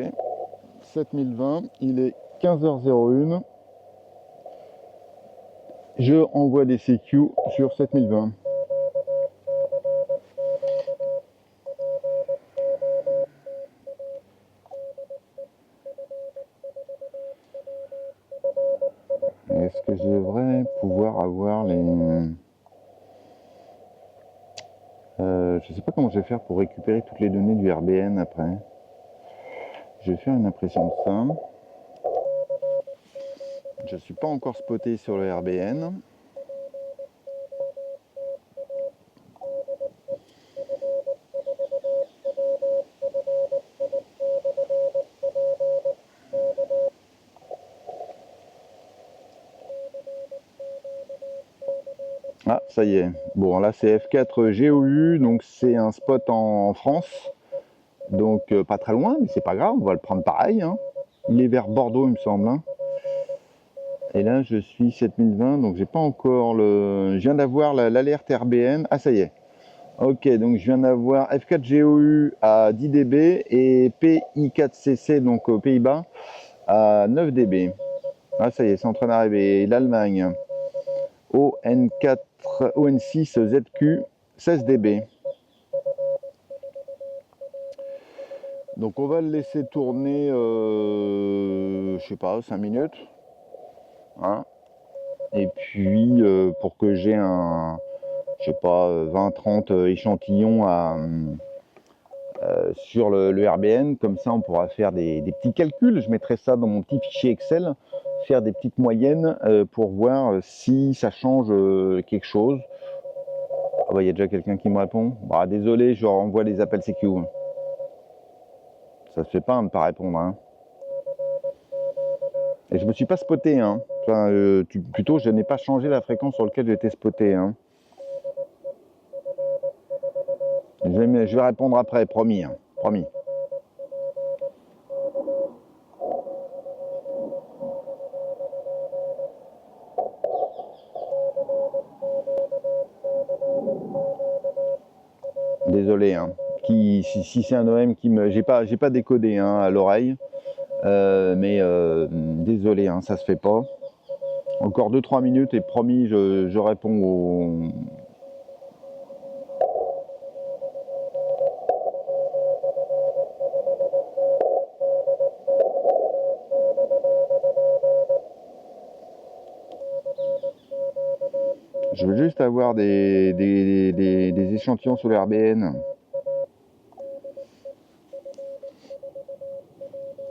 A: 7020, il est 15h01. Je envoie des CQ sur 7020. Est-ce que je devrais pouvoir avoir les... je sais pas comment je vais faire pour récupérer toutes les données du RBN après. Je vais faire une impression de ça. Je ne suis pas encore spoté sur le RBN. Ah, ça y est. Bon, là c'est F4 GOU, donc c'est un spot en France. Donc pas très loin, mais c'est pas grave, on va le prendre pareil. Hein. Il est vers Bordeaux, il me semble. Hein. Et là, je suis 7020, donc j'ai pas encore le... Je viens d'avoir l'alerte RBN. Ah, ça y est. Ok, donc je viens d'avoir F4GOU à 10 dB et PI4CC, donc aux Pays-Bas, à 9 dB. Ah, ça y est, c'est en train d'arriver. L'Allemagne, ON6ZQ, 16 dB. Donc on va le laisser tourner, je sais pas, 5 minutes. Hein. Et puis, pour que j'ai un, je sais pas, 20-30 échantillons sur le RBN, comme ça on pourra faire des petits calculs, je mettrai ça dans mon petit fichier Excel, faire des petites moyennes pour voir si ça change quelque chose. Ah bah il y a déjà quelqu'un qui me répond. Bah désolé, je renvoie les appels CQ. Ça se fait pas de ne pas répondre. Hein. Et je me suis pas spoté, hein. Enfin, plutôt je n'ai pas changé la fréquence sur laquelle j'étais spoté. Hein. Je vais répondre après, promis. Hein. Promis. Désolé. Hein. Si c'est un OM qui me... J'ai pas décodé hein, à l'oreille. Mais désolé, hein, ça se fait pas. Encore 2-3 minutes et promis, je réponds au... Je veux juste avoir des échantillons sur le RBN.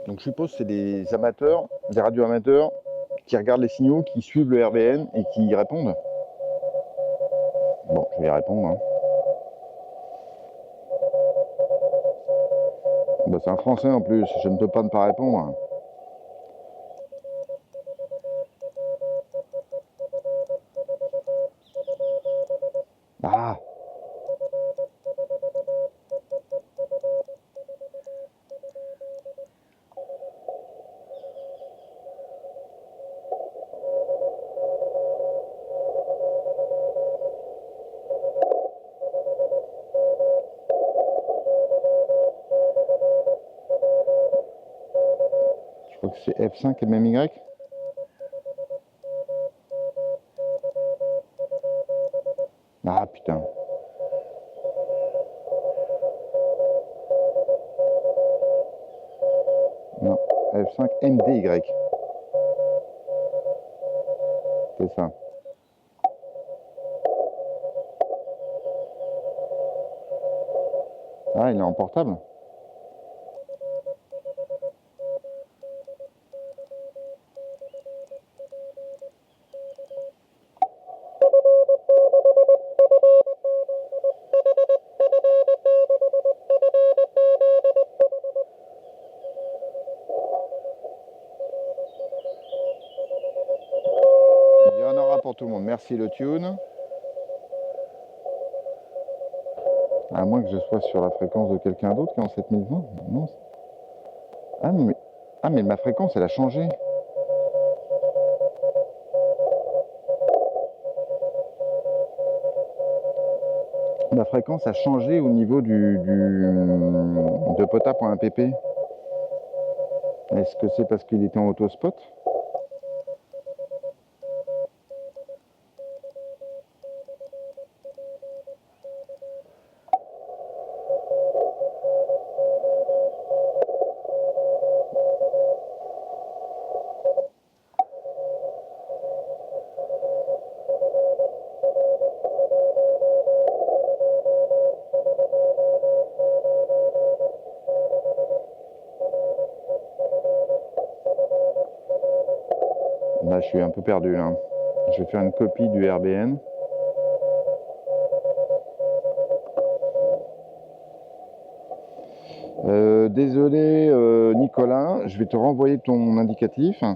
A: Donc je suppose que c'est des amateurs, des radio-amateurs qui regardent les signaux, qui suivent le RBN et qui y répondent. Bon, je vais y répondre. Hein. Bah, c'est un français en plus, je ne peux pas ne pas répondre. Ah, je crois que c'est F5 MMY. Ah putain. 5 MDY. C'est ça. Ah, il est en portable. Il y en aura pour tout le monde. Merci le tune. À moins que je sois sur la fréquence de quelqu'un d'autre qui est en 7020. Non. Ah, mais ma fréquence, elle a changé. Ma fréquence a changé au niveau de pota.app. Est-ce que c'est parce qu'il était en autospot? Là, je suis un peu perdu là. Je vais faire une copie du RBN. Désolé Nicolas, je vais te renvoyer ton indicatif. Ah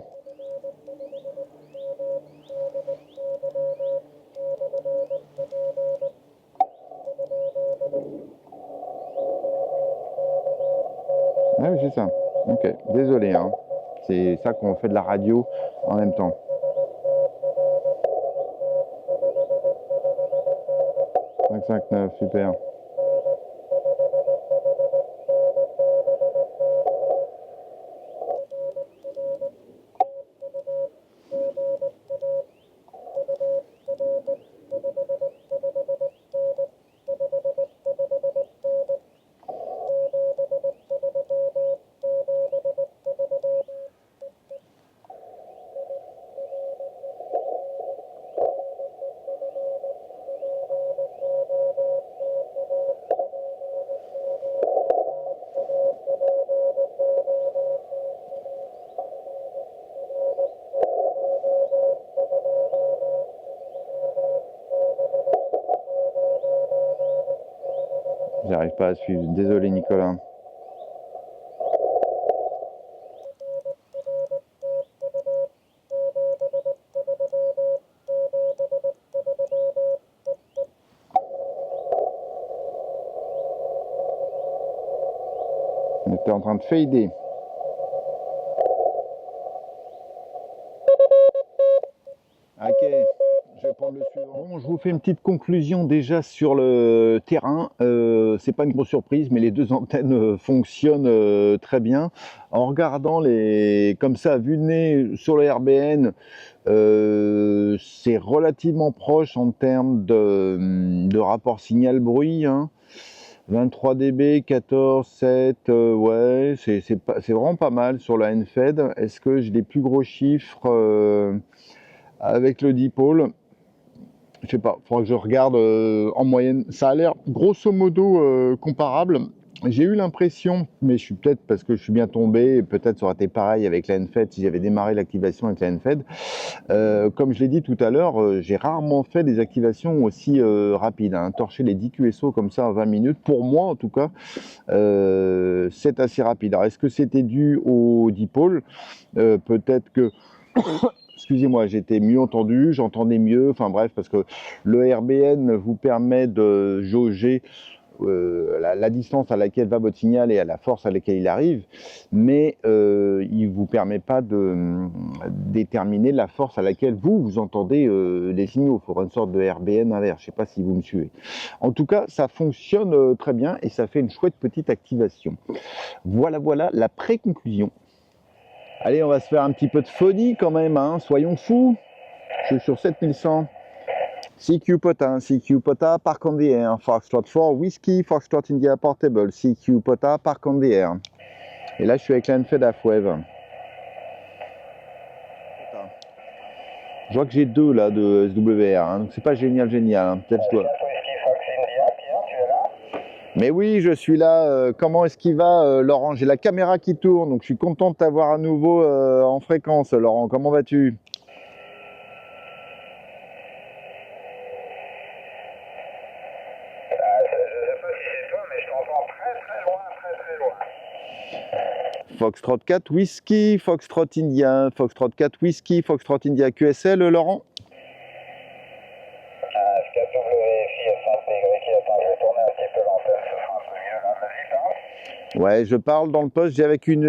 A: oui, c'est ça. Ok, désolé. Hein. C'est ça qu'on fait de la radio en même temps. 559, super. J'arrive pas à suivre. Désolé Nicolas. On était en train de fader. Ok, je vais prendre le suivant. Bon, je vous fais une petite conclusion déjà sur le terrain. C'est pas une grosse surprise, mais les deux antennes fonctionnent très bien. En regardant les comme ça à vue de nez sur le RBN, c'est relativement proche en termes de rapport signal-bruit. Hein. 23 dB, 14, 7, ouais, c'est vraiment pas mal sur la NFED. Est-ce que j'ai des plus gros chiffres avec le dipôle? Je sais pas, il faudra que je regarde en moyenne. Ça a l'air grosso modo comparable. J'ai eu l'impression, mais je suis peut-être parce que je suis bien tombé, et peut-être ça aurait été pareil avec la NFED si j'avais démarré l'activation avec la NFED. Comme je l'ai dit tout à l'heure, j'ai rarement fait des activations aussi rapides. Hein. Torcher les 10 QSO comme ça en 20 minutes, pour moi en tout cas, c'est assez rapide. Alors est-ce que c'était dû au dipôle? Peut-être que... Excusez-moi, j'étais mieux entendu, j'entendais mieux, enfin bref, parce que le RBN vous permet de jauger la distance à laquelle va votre signal et à la force à laquelle il arrive, mais il ne vous permet pas de déterminer la force à laquelle vous entendez les signaux. Il faudra une sorte de RBN inverse, je ne sais pas si vous me suivez. En tout cas, ça fonctionne très bien et ça fait une chouette petite activation. Voilà la pré-conclusion. Allez, on va se faire un petit peu de phonie quand même, hein. Soyons fous. Je suis sur 7100. CQ POTA, Park on the Air, Foxtrot 4, Whiskey, Foxtrot India Portable, CQ POTA, Park on the Air. Et là, je suis avec la NFED Half-Wave. Je vois que j'ai deux là de SWR, hein, donc c'est pas génial, génial. Hein. Peut-être je dois. Mais oui, je suis là. Comment est-ce qu'il va, Laurent? J'ai la caméra qui tourne, donc je suis content de t'avoir à nouveau en fréquence. Laurent, comment vas-tu?
B: Je sais pas si c'est toi, mais je t'entends très très loin, très très loin.
A: Foxtrot 4 Whisky, Foxtrot India, Foxtrot 4 Whisky, Foxtrot India QSL, Laurent?
B: SKWFI F5PY, attends, je vais tourner un petit peu l'antenne, ce sera un peu mieux là, vas-y, parle.
A: Ouais, je parle dans le poste, je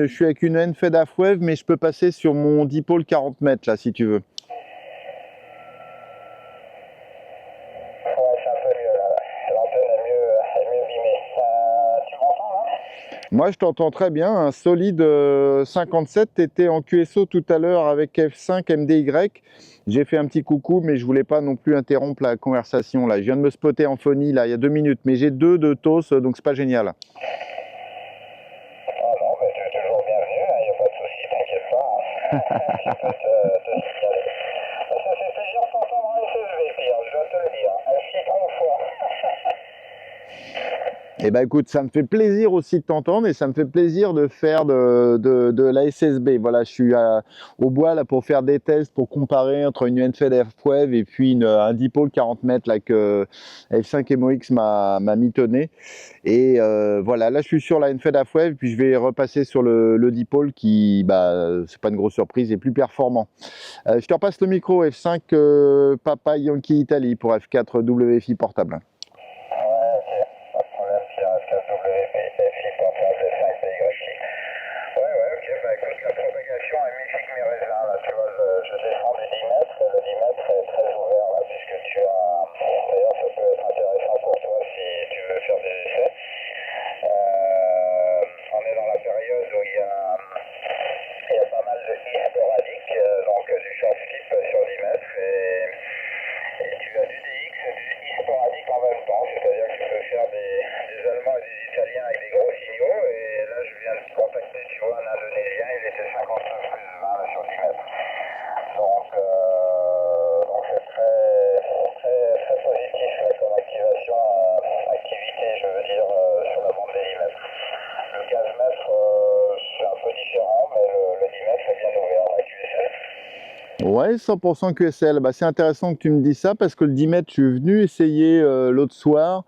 A: suis avec une Enfed Half-Wave, mais je peux passer sur mon dipôle 40 mètres là si tu veux.
B: Ouais, c'est un peu mieux là, l'antenne est mieux bimée. Tu m'entends là?
A: Moi, je t'entends très bien, un solide 57. Tu étais en QSO tout à l'heure avec F5 MDY. J'ai fait un petit coucou, mais je voulais pas non plus interrompre la conversation. Là, je viens de me spotter en phonie là, il y a 2 minutes, mais j'ai deux de TOS, donc c'est pas génial.
B: Oh non, mais tu es toujours bienvenu, il n'y a pas de souci, t'inquiète pas. Je peux te signaler. Ça fait plaisir de t'entendre en SSV, Pierre, je dois te le dire. Un citron fort.
A: Eh ben écoute, ça me fait plaisir aussi de t'entendre et ça me fait plaisir de faire de la SSB. Voilà, je suis au bois là pour faire des tests, pour comparer entre une Enfed Half-Wave et puis un dipôle 40 mètres là que F5 MOX m'a mitonné. Et voilà, là je suis sur la Enfed Half-Wave, puis je vais repasser sur le dipôle qui, c'est pas une grosse surprise, est plus performant. Je te repasse le micro F5 Papa Yankee Italie pour F4 WFI portable.
B: Ouais, ok, pas de problème, Pierre, SKWFI portable 5PY. Ouais, ok, bah écoute, la propagation est mi-figue mi-raisin, là, tu vois, je descends du 10 mètres, le 10 mètres est très ouvert, là, puisque tu as, d'ailleurs, ça peut être intéressant pour toi si tu veux faire des essais. On est dans la période où il y a pas mal de skis sporadiques, donc du short skip sur 10 mètres, et tu as du DX et du ski sporadique en même temps, c'est-à-dire que tu peux faire des Allemands et des Italiens avec des gros signaux, et là je viens de contacter, tu vois, un Indonésien, il était 59 plus 20 là, sur 10 mètres. Donc c'est très positif là, comme activité, je veux dire, sur la bande des 10 mètres. Le 15 mètres, c'est un peu différent, mais le 10 mètres est bien ouvert dans la QSL.
A: Ouais, 100% QSL. C'est intéressant que tu me dises ça parce que le 10 mètres, je suis venu essayer l'autre soir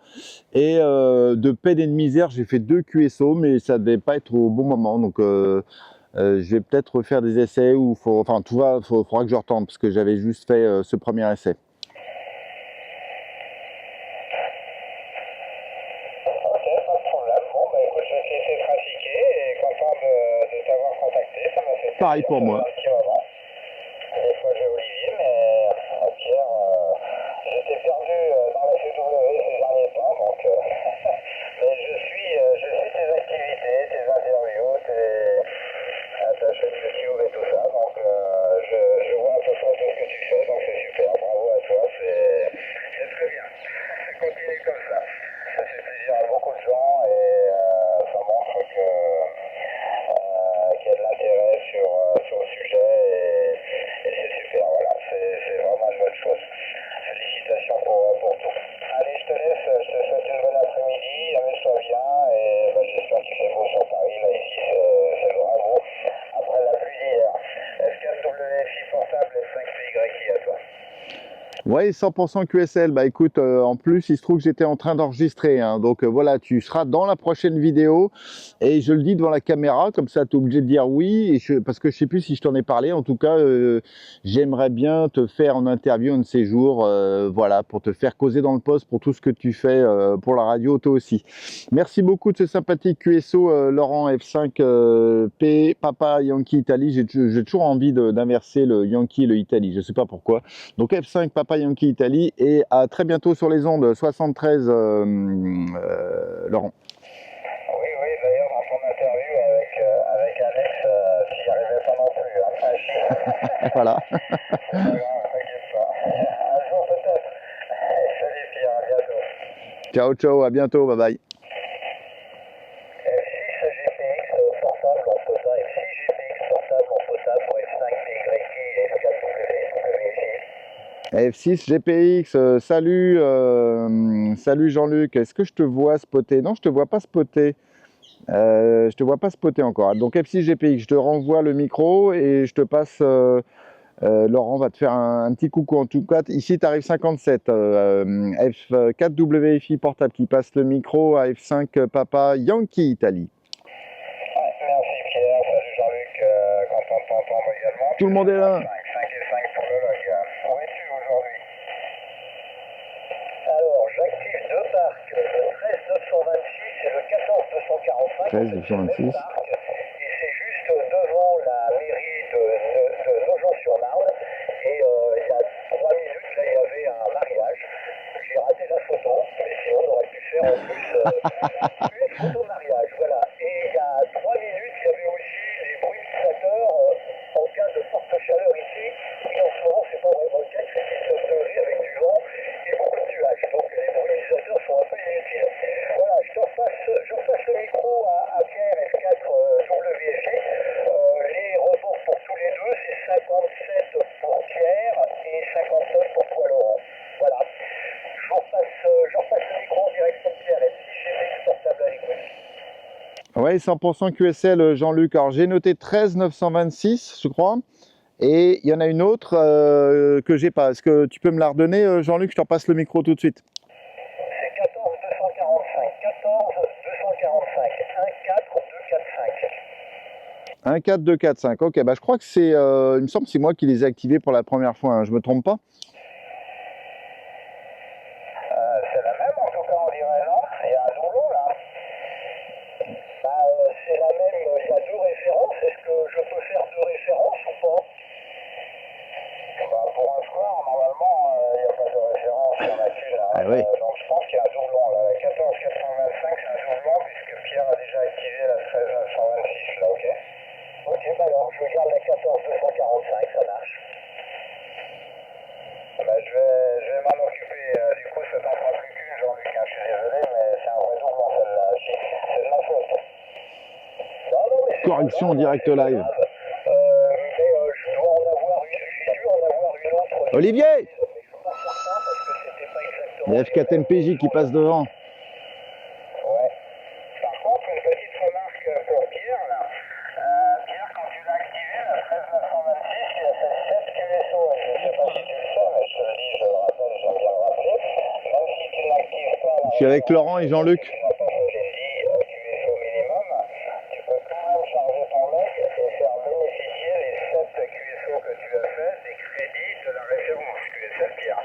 A: et de peine et de misère, j'ai fait 2 QSO, mais ça devait pas être au bon moment. Donc, je vais peut-être refaire des essais ou enfin, tout va, faudra que je retente parce que j'avais juste fait ce premier essai.
B: Ok, pas de problème. Bon, bah écoute, je vais te laisser pratiquer et content de t'avoir contacté. Ça m'a fait plaisir.
A: Pareil pour moi.
B: Un petit moment. Des fois j'ai Olivier, mais Pierre, j'étais perdu dans la CW ces derniers temps, donc mais je suis tes activités, tes interviews, ta chaîne YouTube et tout ça, donc je vois à peu près tout ce que tu fais, donc c'est super. Bravo à toi, c'est très bien. Continue comme ça. Ça fait plaisir à beaucoup de gens et ça montre qu'il y a de l'intérêt sur le sujet et c'est super, voilà, c'est vraiment une bonne chose. Félicitations pour tout. Allez, je te laisse, je te souhaite une bonne après-midi, amuse-toi bien et j'espère qu'il fait beau sur Paris, là ici c'est le bravo après la pluie d'hier. SKWFI portable F5PY à toi.
A: Ouais, 100% QSL. Écoute, en plus, il se trouve que j'étais en train d'enregistrer. Hein, donc voilà, tu seras dans la prochaine vidéo. Et je le dis devant la caméra, comme ça, tu es obligé de dire oui. Parce que je sais plus si je t'en ai parlé. En tout cas, j'aimerais bien te faire en interview un de ces jours. Voilà, pour te faire causer dans le poste pour tout ce que tu fais pour la radio, toi aussi. Merci beaucoup de ce sympathique QSO, Laurent F5 P, Papa Yankee Italie. J'ai toujours envie d'inverser le Yankee et le Italie. Je sais pas pourquoi. Donc F5 Papa Yankee Italie et à très bientôt sur les ondes 73 Laurent.
B: Oui, d'ailleurs dans ton interview avec Alex, tu n'y arrivais pas non plus, hein.
A: Voilà.
B: C'est pas grave, t'inquiète pas. Un jour peut-être. Salut Pierre, à bientôt.
A: Ciao, ciao, à bientôt, bye bye.
B: F6 GPX portable en potable, F6 GPX portable en potable pour F5 PY et F4W.
A: F6 GPX, salut Jean-Luc, est-ce que je te vois spotter? Non, je te vois pas spotter. Je te vois pas spotter encore. Donc F6 GPX, je te renvoie le micro et je te passe. Laurent va te faire un petit coucou. En tout cas, ici tu arrives 57. F4 WFI portable qui passe le micro à F5 Papa Yankee Italie.
B: Merci Pierre, salut Jean-Luc, content de t'entendre également.
A: Tout le monde est là.
B: 5 et 5 pour le log. Où es-tu aujourd'hui? Alors, j'active deux parcs, le 13926 et le 14245.
A: 13 226.
B: Et c'est juste devant la mairie de Nogent-sur-Marne. Et il y a 3 minutes, là, il y avait un mariage. J'ai raté la photo, mais sinon on aurait pu faire en plus une photo mariage. Voilà. Et il y a 3 minutes, il y avait aussi les brumisateurs en cas de forte chaleur ici. Et en ce moment, c'est pas vraiment le cas, il fait 19 degrés avec du vent et beaucoup de nuages. Donc les brumisateurs sont un peu inutiles. Voilà, je repasse le micro à Pierre F4 WFG. Les reports pour tous les deux, c'est 57 pour Pierre et 59 pour toi Laurent. Voilà. Je repasse le micro en direct de Pierre et si j'ai des portables à l'écoute.
A: Ouais, 100% QSL Jean-Luc. Alors j'ai noté 13 926, je crois. Et il y en a une autre que j'ai pas. Est-ce que tu peux me la redonner, Jean-Luc? Je te repasse le micro tout de suite.
B: C'est 14 245, 14 245, 14 245.
A: 1, 4, 2, 4, 5. Ok, bah je crois que c'est, il me semble que c'est moi qui les ai activés pour la première fois, hein. Je me trompe pas?
B: C'est la même en tout cas, on dirait, non? Il y a un doublon là. C'est la même, il y a deux références. Est-ce que je peux faire deux références ou pas? Pour un score, normalement, il n'y a pas de référence, il y en a qu'une là.
A: Ah oui.
B: Donc je pense qu'il y a un doublon là. La 14 425, c'est un doublon puisque Pierre a déjà activé la 13 926 là, ok? Ok, bah alors je garde la 14 245, ça marche. Je vais m'en occuper, du coup ça t'en fera plus qu'une Jean-Luc, je suis désolé, mais c'est un vrai doublon celle-là, c'est de ma faute. Non, mais c'est
A: Correction en direct
B: pas
A: live.
B: grave. Mais je dois en avoir une, j'ai dû en avoir une autre.
A: Olivier!
B: Mais je suis pas certain parce que c'était pas exactement.
A: Il y a F4 MPJ qui passe devant.
B: Ouais. Par contre, une petite remarque pour Pierre là. Pierre, quand tu l'as activé, la 13 926, il y a fait 7 QSO. Je ne sais pas si tu le sais, mais je te le dis, je le rappelle, j'aime bien le rappeler. Même si tu n'actives pas la.
A: Je suis avec Laurent et Jean-Luc.
B: Tu n'as pas fait les 10 QSO minimum, tu peux quand même charger ton mec et faire bénéficier les 7 QSO que tu as fait des crédits de la référence QSL Pierre.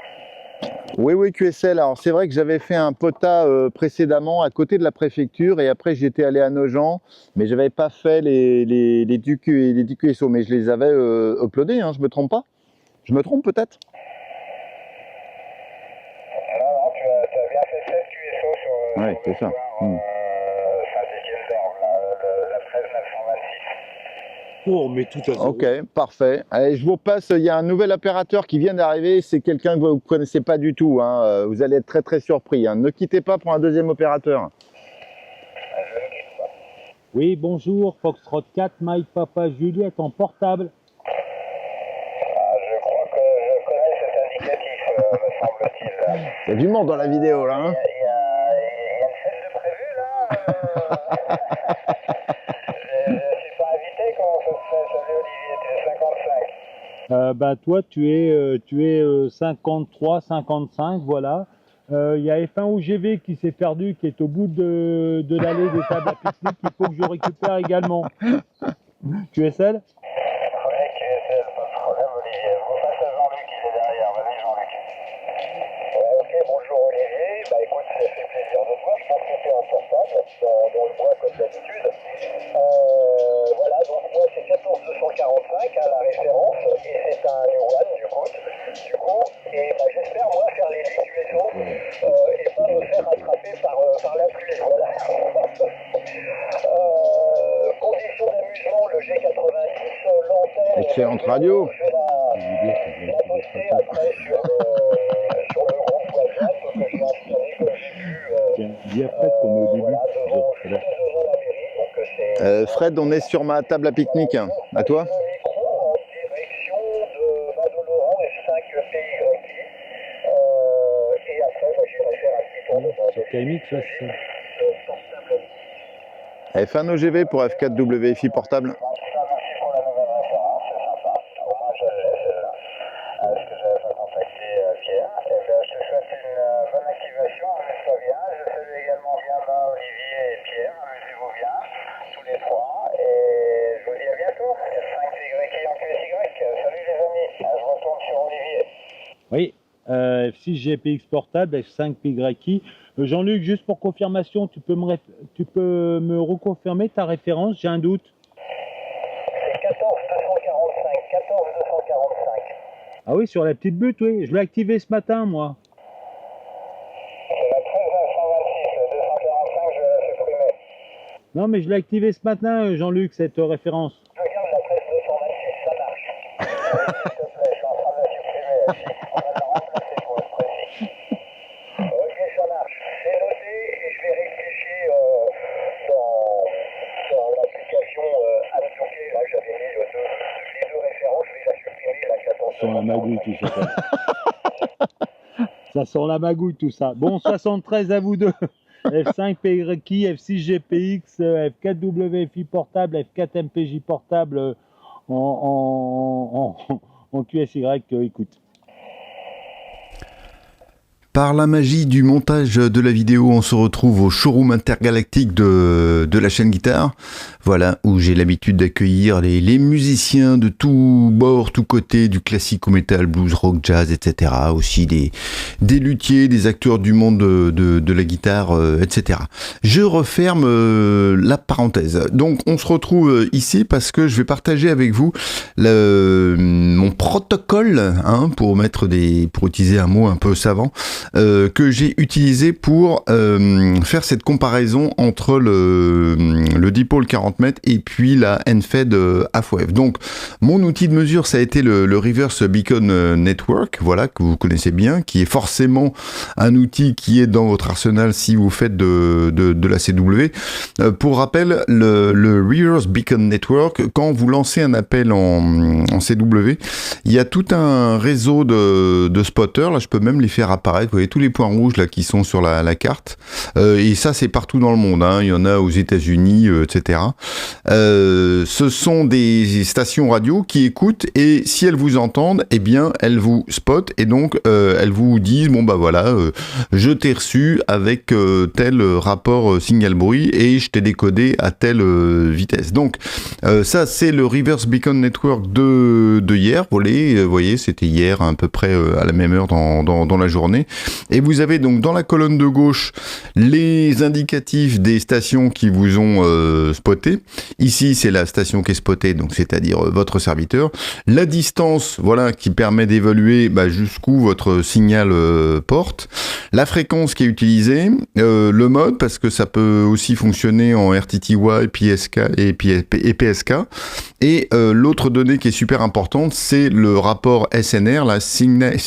A: Oui, QSL. Alors c'est vrai que j'avais fait un POTA précédemment à côté de la préfecture et après j'étais allé à Nogent, mais je n'avais pas fait les 10 QSO, mais je les avais uploadés, hein, je me trompe pas? Je me trompe peut-être?
B: Non, tu as bien fait 7 QSO sur
A: Ouais, c'est ça.
B: Saint-Étienne-d'Orbe, la 13 926.
C: Oh, mais tout à fait.
A: Ok, parfait. Allez, je vous repasse, il y a un nouvel opérateur qui vient d'arriver, c'est quelqu'un que vous ne connaissez pas du tout, hein. Vous allez être très très surpris, hein. Ne quittez pas pour un deuxième opérateur.
B: Je ne quitte pas.
C: Oui, bonjour, Foxtrot 4, Mike Papa Juliette en portable.
B: Je crois que je connais cet indicatif, me semble-t-il.
A: Il y a du monde dans la vidéo là, hein.
B: Il y a une scène de prévu là. Je ne suis pas invité, comment ça se fait? Salut Olivier, tu es 55.
C: Bah toi, tu es 53, 55, voilà. Il y a F1 OGV qui s'est perdu, qui est au bout de l'allée des tables à pique-nique, qu'il faut que je récupère également. QSL?
B: Ouais, QSL, pas de problème Olivier. On passe à Jean-Luc, il est derrière. Vas-y Jean-Luc. Ouais, ok, bonjour Olivier. Bah écoute, ça fait plaisir de te voir. Je pense que tu es en portable, dans le bois comme d'habitude. Voilà, donc moi c'est 14 245 à la référence, et c'est un New One du coup, et bah, j'espère moi faire les 10 QSO et pas me faire rattraper par la pluie, voilà. Conditions d'amusement, le G90, l'antenne.
A: Excellente radio.
B: Je vais la poster après sur le groupe WhatsApp que j'ai installé, que j'ai vu.
C: Dis à Fred qu'on est au début.
B: Voilà, devant la mairie, donc c'est.
A: Fred, on est sur ma table à pique-nique, hein. À toi?
B: Le micro en direction de Laurent F5 PY.
C: KMX, ouais, c'est ça.
A: F1 OGV pour F4 WFI portable.
B: En tout cas, merci pour la nouvelle référence, c'est sympa. Au moins, je l'ai, celle-là. Est-ce que j'avais pas contacté Pierre? Eh bien, je te souhaite une bonne activation, amuse-toi bien. Je salue également bien Olivier et Pierre, amusez-vous bien, tous les trois. Et je vous dis à bientôt. F5PY en QSY. Salut les amis. Je retourne sur Olivier.
C: Oui, F6 GPX portable, F5 PYI. Jean-Luc, juste pour confirmation, tu peux me reconfirmer ta référence? J'ai un doute.
B: C'est 14245. 14245.
C: Ah oui, sur la petite butte, oui. Je l'ai activé ce matin, moi.
B: C'est la 13926. Le 245, je vais la supprimer.
C: Non, mais je l'ai activé ce matin, Jean-Luc, cette référence.
B: Regarde la 13226, ça marche. S'il te plaît, je suis en train de la supprimer. On va la remplacer pour être précis. Ok, ça marche. C'est noté et je vais réfléchir dans l'application Antoquet. Là, j'avais mis les deux références. Je vais la supprimer, la 14.
C: Ça sent la magouille, tout ça. Ça sent la magouille, tout ça. Bon, 73 à vous deux. F5 PYI, F6 GPX, F4 WFI portable, F4 MPJ portable en QSY. Écoute.
A: Par la magie du montage de la vidéo, on se retrouve au showroom intergalactique de la chaîne Guitare. Voilà, où j'ai l'habitude d'accueillir les musiciens de tous bords, tous côtés, du classique au métal, blues, rock, jazz, etc. Aussi des luthiers, des acteurs du monde de la guitare, etc. Je referme la parenthèse. Donc, on se retrouve ici parce que je vais partager avec vous mon protocole, pour utiliser un mot un peu savant, que j'ai utilisé pour faire cette comparaison entre le dipôle 40 mètres et puis la Enfed Half-Wave. Donc mon outil de mesure, ça a été le Reverse Beacon Network, voilà, que vous connaissez bien, qui est forcément un outil qui est dans votre arsenal si vous faites de la CW. Pour rappel, le Reverse Beacon Network, quand vous lancez un appel en CW, il y a tout un réseau de spotters, là je peux même les faire apparaître, vous voyez tous les points rouges là qui sont sur la carte, et ça c'est partout dans le monde, il y en a aux États-Unis, etc. Ce sont des stations radio qui écoutent, et si elles vous entendent, eh bien elles vous spotent, et donc elles vous disent bon bah voilà, je t'ai reçu avec tel rapport signal bruit et je t'ai décodé à telle vitesse. Donc ça c'est le Reverse Beacon Network de hier, vous voyez, c'était hier à peu près à la même heure dans la journée. Et vous avez donc dans la colonne de gauche les indicatifs des stations qui vous ont spoté. Ici c'est la station qui est spotée, donc c'est-à-dire votre serviteur. La distance, voilà, qui permet d'évaluer jusqu'où votre signal porte. La fréquence qui est utilisée, le mode, parce que ça peut aussi fonctionner en RTTY, PSK et PSK. Et l'autre donnée qui est super importante, c'est le rapport SNR, la Signal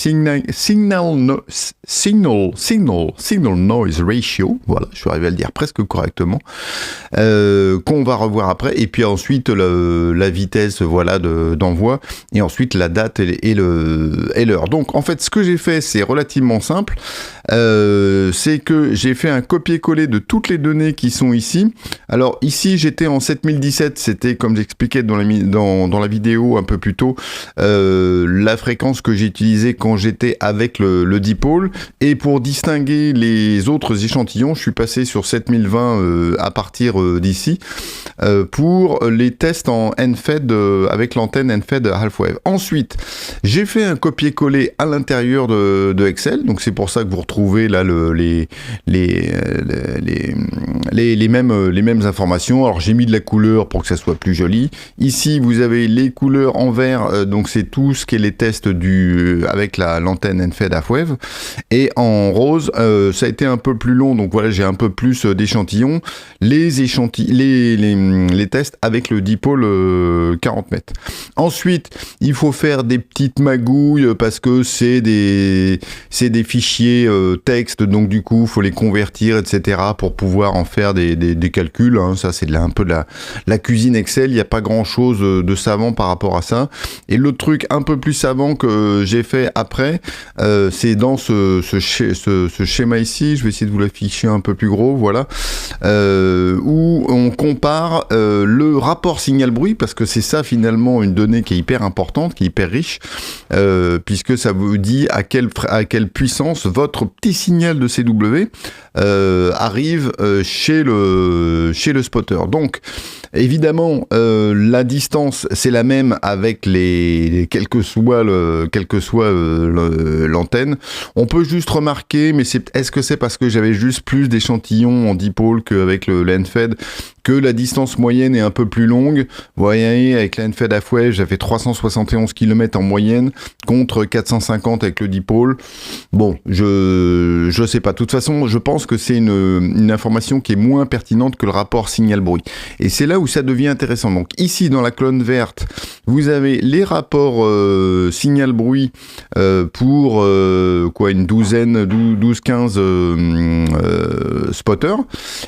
A: Noise Ratio, voilà, je suis arrivé à le dire presque correctement, qu'on va revoir après, et puis ensuite la vitesse, voilà, d'envoi, et ensuite la date et l'heure. Donc en fait, ce que j'ai fait, c'est relativement simple, c'est que j'ai fait un copier-coller de toutes les données qui sont ici. Alors ici, j'étais en 7017, c'était comme j'expliquais dans la vidéo un peu plus tôt, la fréquence que j'ai utilisée quand j'étais avec le dipôle, et pour distinguer les autres échantillons, je suis passé sur 7020 à partir d'ici pour les tests en Enfed avec l'antenne Enfed Half-Wave. Ensuite, j'ai fait un copier-coller à l'intérieur de Excel, donc c'est pour ça que vous retrouvez là les mêmes informations. Alors j'ai mis de la couleur pour que ça soit plus joli. Ici vous avez les couleurs en vert, donc c'est tout ce qui est les tests avec l'antenne Enfed Half-Wave, et en rose ça a été un peu plus long, donc voilà, j'ai un peu plus d'échantillons, les tests avec le dipôle 40 mètres. Ensuite il faut faire des petites magouilles parce que c'est des fichiers texte, donc du coup faut les convertir, etc., pour pouvoir en faire des calculs, ça c'est un peu de la cuisine Excel, il n'y a pas grand chose de savant par rapport à ça. Et l'autre truc un peu plus savant que j'ai fait après, c'est dans ce
D: ce schéma ici, je vais essayer de vous l'afficher un peu plus gros, voilà, où on compare le rapport signal-bruit, parce que c'est ça finalement une donnée qui est hyper importante, qui est hyper riche, puisque ça vous dit à quelle puissance votre petit signal de CW arrive chez le spotter. Donc évidemment, la distance c'est la même avec quel que soit l'antenne. On peut juste remarquer, mais est-ce que c'est parce que j'avais juste plus d'échantillons en dipôle qu'avec le NFED, que la distance moyenne est un peu plus longue. Vous voyez, avec la NFED half-wave, j'avais 371 km en moyenne contre 450 avec le dipôle. Bon, je sais pas. De toute façon, je pense que c'est une information qui est moins pertinente que le rapport signal-bruit. Et c'est là où ça devient intéressant. Donc ici, dans la colonne verte, vous avez les rapports signal-bruit pour une douzaine, 12-15 spotters.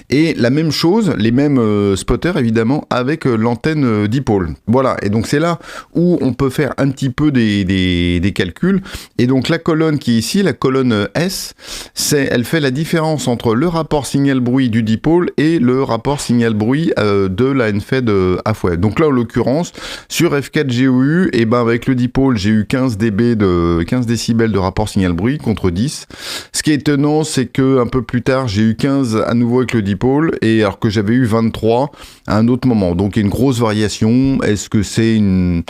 D: Et la même chose, les mêmes spotters évidemment avec l'antenne dipôle. Voilà, et donc c'est là où on peut faire un petit peu des calculs. Et donc la colonne qui est ici, la colonne S, elle fait la différence entre le rapport signal-bruit du dipôle et le rapport signal-bruit de la NFED half-wave. Donc là en l'occurrence, sur F4 GOU, et ben avec le dipôle, j'ai eu 15 décibels de rapport signal-bruit contre 10. Ce qui est étonnant, c'est que un peu plus tard, j'ai eu 15 à nouveau avec le dipôle, et alors que j'avais eu 23 à un autre moment. Donc il y a une grosse variation. Est-ce que c'est une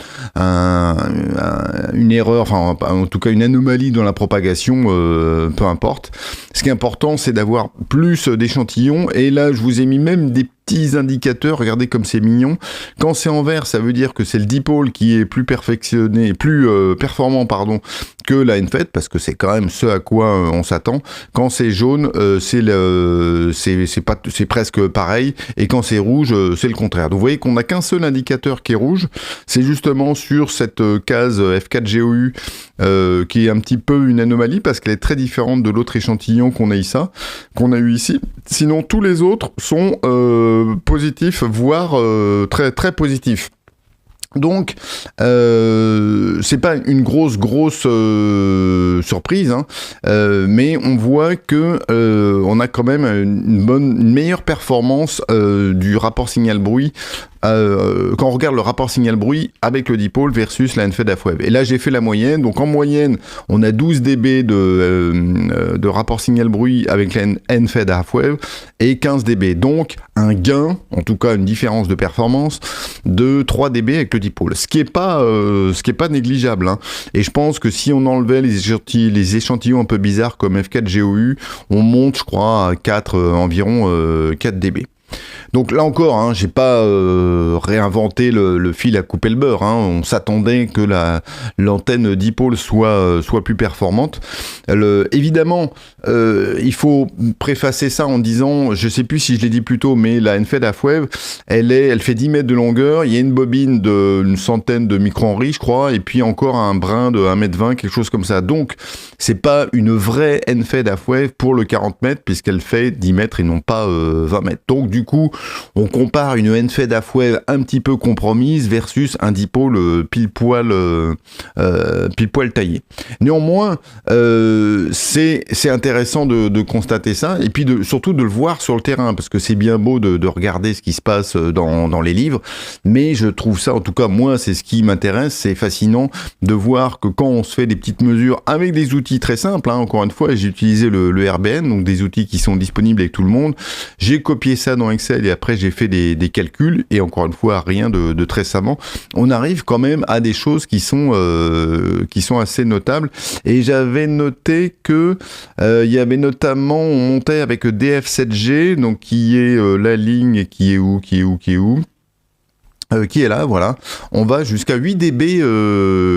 D: erreur, enfin en tout cas une anomalie dans la propagation, peu importe. Ce qui est important, c'est d'avoir plus d'échantillons, et là je vous ai mis même des petits indicateurs, regardez comme c'est mignon. Quand c'est en vert, ça veut dire que c'est le dipôle qui est plus perfectionné, plus performant que la NFED, parce que c'est quand même ce à quoi on s'attend. Quand c'est jaune, c'est presque pareil, et quand c'est rouge, c'est le contraire. Donc vous voyez qu'on n'a qu'un seul indicateur qui est rouge, c'est justement sur cette case F4 GOU qui est un petit peu une anomalie, parce qu'elle est très différente de l'autre échantillon qu'on a eu ici. Sinon tous les autres sont positifs, voire très très positifs. Donc, c'est pas une grosse surprise, hein, mais on voit que on a quand même une meilleure performance du rapport signal-bruit quand on regarde le rapport signal-bruit avec le dipôle versus la NFED half-wave. Et là, j'ai fait la moyenne. Donc, en moyenne, on a 12 dB de rapport signal-bruit avec la NFED half-wave et 15 dB. Donc, un gain, en tout cas une différence de performance, de 3 dB avec le dipôle. Ce qui est pas négligeable, hein. Et je pense que si on enlevait les échantillons un peu bizarres comme F4 GOU, on monte, je crois, à environ 4 dB. Donc là encore, hein, j'ai pas réinventé le fil à couper le beurre, hein. On s'attendait que l'antenne dipôle soit plus performante. Évidemment, il faut préfacer ça en disant, je sais plus si je l'ai dit plus tôt, mais la NFED half-wave, elle fait 10 mètres de longueur, il y a une bobine d'une centaine de micro-henry, je crois, et puis encore un brin de 1 mètre 20, quelque chose comme ça. Donc, c'est pas une vraie NFED half-wave pour le 40 mètres, puisqu'elle fait 10 mètres et non pas 20 mètres. Donc, du coup, on compare une NFED half-wave un petit peu compromise versus un dipôle pile poil taillé. Néanmoins, c'est intéressant de constater ça, et puis surtout de le voir sur le terrain, parce que c'est bien beau de regarder ce qui se passe dans les livres, mais je trouve ça, en tout cas moi, c'est ce qui m'intéresse, c'est fascinant de voir que quand on se fait des petites mesures avec des outils très simples, hein, encore une fois, j'ai utilisé le RBN, donc des outils qui sont disponibles avec tout le monde, j'ai copié ça dans Excel, et après j'ai fait des calculs, et encore une fois rien de très savant, on arrive quand même à des choses qui sont assez notables. Et j'avais noté que il y avait notamment, on montait avec DF7G, donc qui est la ligne qui est où qui est là, voilà, on va jusqu'à 8 dB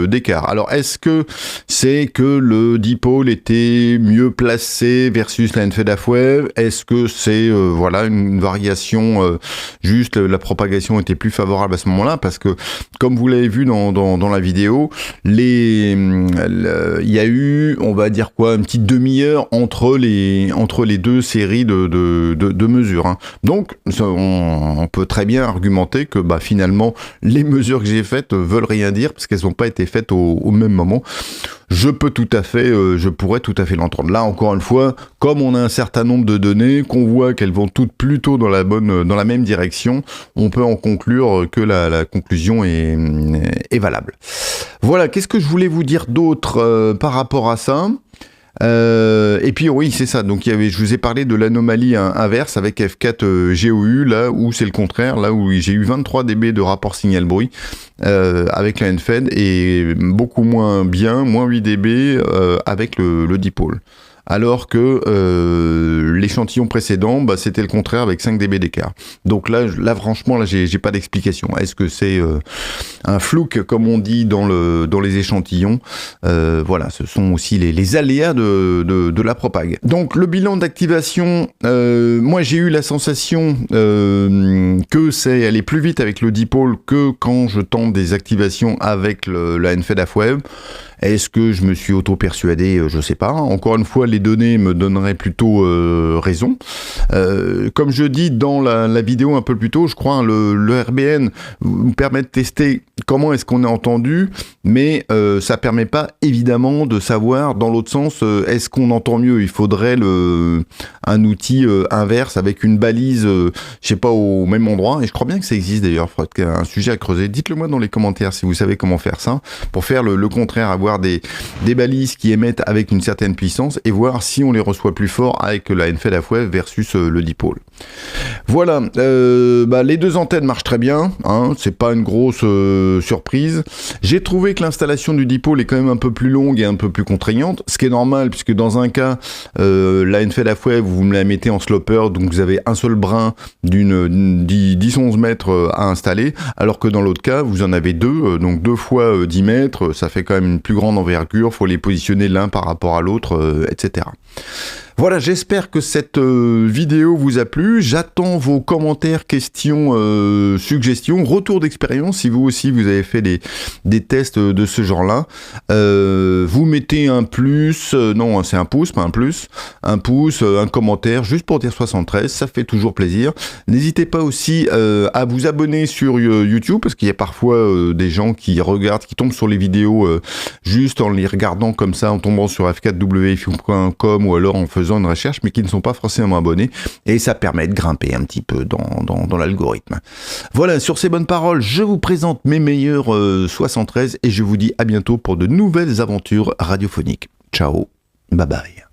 D: d'écart. Alors, est-ce que c'est que le dipôle était mieux placé versus la NFED half-wave? Est-ce que c'est voilà une variation, juste la propagation était plus favorable à ce moment-là? Parce que, comme vous l'avez vu dans la vidéo, il y a eu, on va dire quoi, une petite demi-heure entre les deux séries de mesures, hein. Donc, on peut très bien argumenter que finalement, finalement les mesures que j'ai faites veulent rien dire parce qu'elles n'ont pas été faites au même moment. Je pourrais tout à fait l'entendre. Là, encore une fois, comme on a un certain nombre de données, qu'on voit qu'elles vont toutes plutôt dans la même direction, on peut en conclure que la conclusion est valable. Voilà, qu'est-ce que je voulais vous dire d'autre par rapport à ça ? Et puis oui, c'est ça. Donc je vous ai parlé de l'anomalie inverse avec F4 GOU, là où c'est le contraire, là où j'ai eu 23 dB de rapport signal-bruit avec la NFED et beaucoup moins bien, moins 8 dB avec le dipôle. Alors que l'échantillon précédent, c'était le contraire avec 5 dB d'écart. Donc là franchement, j'ai pas d'explication. Est-ce que c'est un flouk, comme on dit dans les échantillons? Voilà, ce sont aussi les aléas de la propague. Donc le bilan d'activation, moi j'ai eu la sensation que c'est aller plus vite avec le dipôle que quand je tente des activations avec la NFED half-wave. Est-ce que je me suis auto-persuadé? Je sais pas. Encore une fois, les données me donneraient plutôt raison. Comme je dis dans la vidéo un peu plus tôt, je crois, le RBN vous permet de tester comment est-ce qu'on est entendu, mais ça permet pas évidemment de savoir dans l'autre sens, est-ce qu'on entend mieux? Il faudrait un outil inverse avec une balise, je sais pas, au même endroit. Et je crois bien que ça existe d'ailleurs. Il faudrait un sujet à creuser. Dites-le moi dans les commentaires si vous savez comment faire ça, pour faire le contraire, avoir des balises qui émettent avec une certaine puissance et voir si on les reçoit plus fort avec la NFED half-wave versus le dipôle. Voilà, les deux antennes marchent très bien, hein, c'est pas une grosse surprise. J'ai trouvé que l'installation du dipôle est quand même un peu plus longue et un peu plus contraignante, ce qui est normal puisque dans un cas, la NFED half-wave, vous me la mettez en slopper, donc vous avez un seul brin d'une 10-11 mètres à installer, alors que dans l'autre cas, vous en avez deux, donc 2 fois 10 mètres, ça fait quand même une plus grande envergure, faut les positionner l'un par rapport à l'autre, etc. Voilà, j'espère que cette vidéo vous a plu. J'attends vos commentaires, questions, suggestions, retours d'expérience. Si vous aussi vous avez fait des tests de ce genre-là, vous mettez un plus, non c'est un pouce, pas un plus, un pouce, un commentaire, juste pour dire 73, ça fait toujours plaisir. N'hésitez pas aussi à vous abonner sur YouTube, parce qu'il y a parfois des gens qui regardent, qui tombent sur les vidéos juste en les regardant comme ça, en tombant sur f4wifi.com ou alors en faisant une recherche, mais qui ne sont pas forcément abonnés, et ça permet de grimper un petit peu dans l'algorithme. Voilà, sur ces bonnes paroles, je vous présente mes meilleurs 73 et je vous dis à bientôt pour de nouvelles aventures radiophoniques. Ciao, bye bye.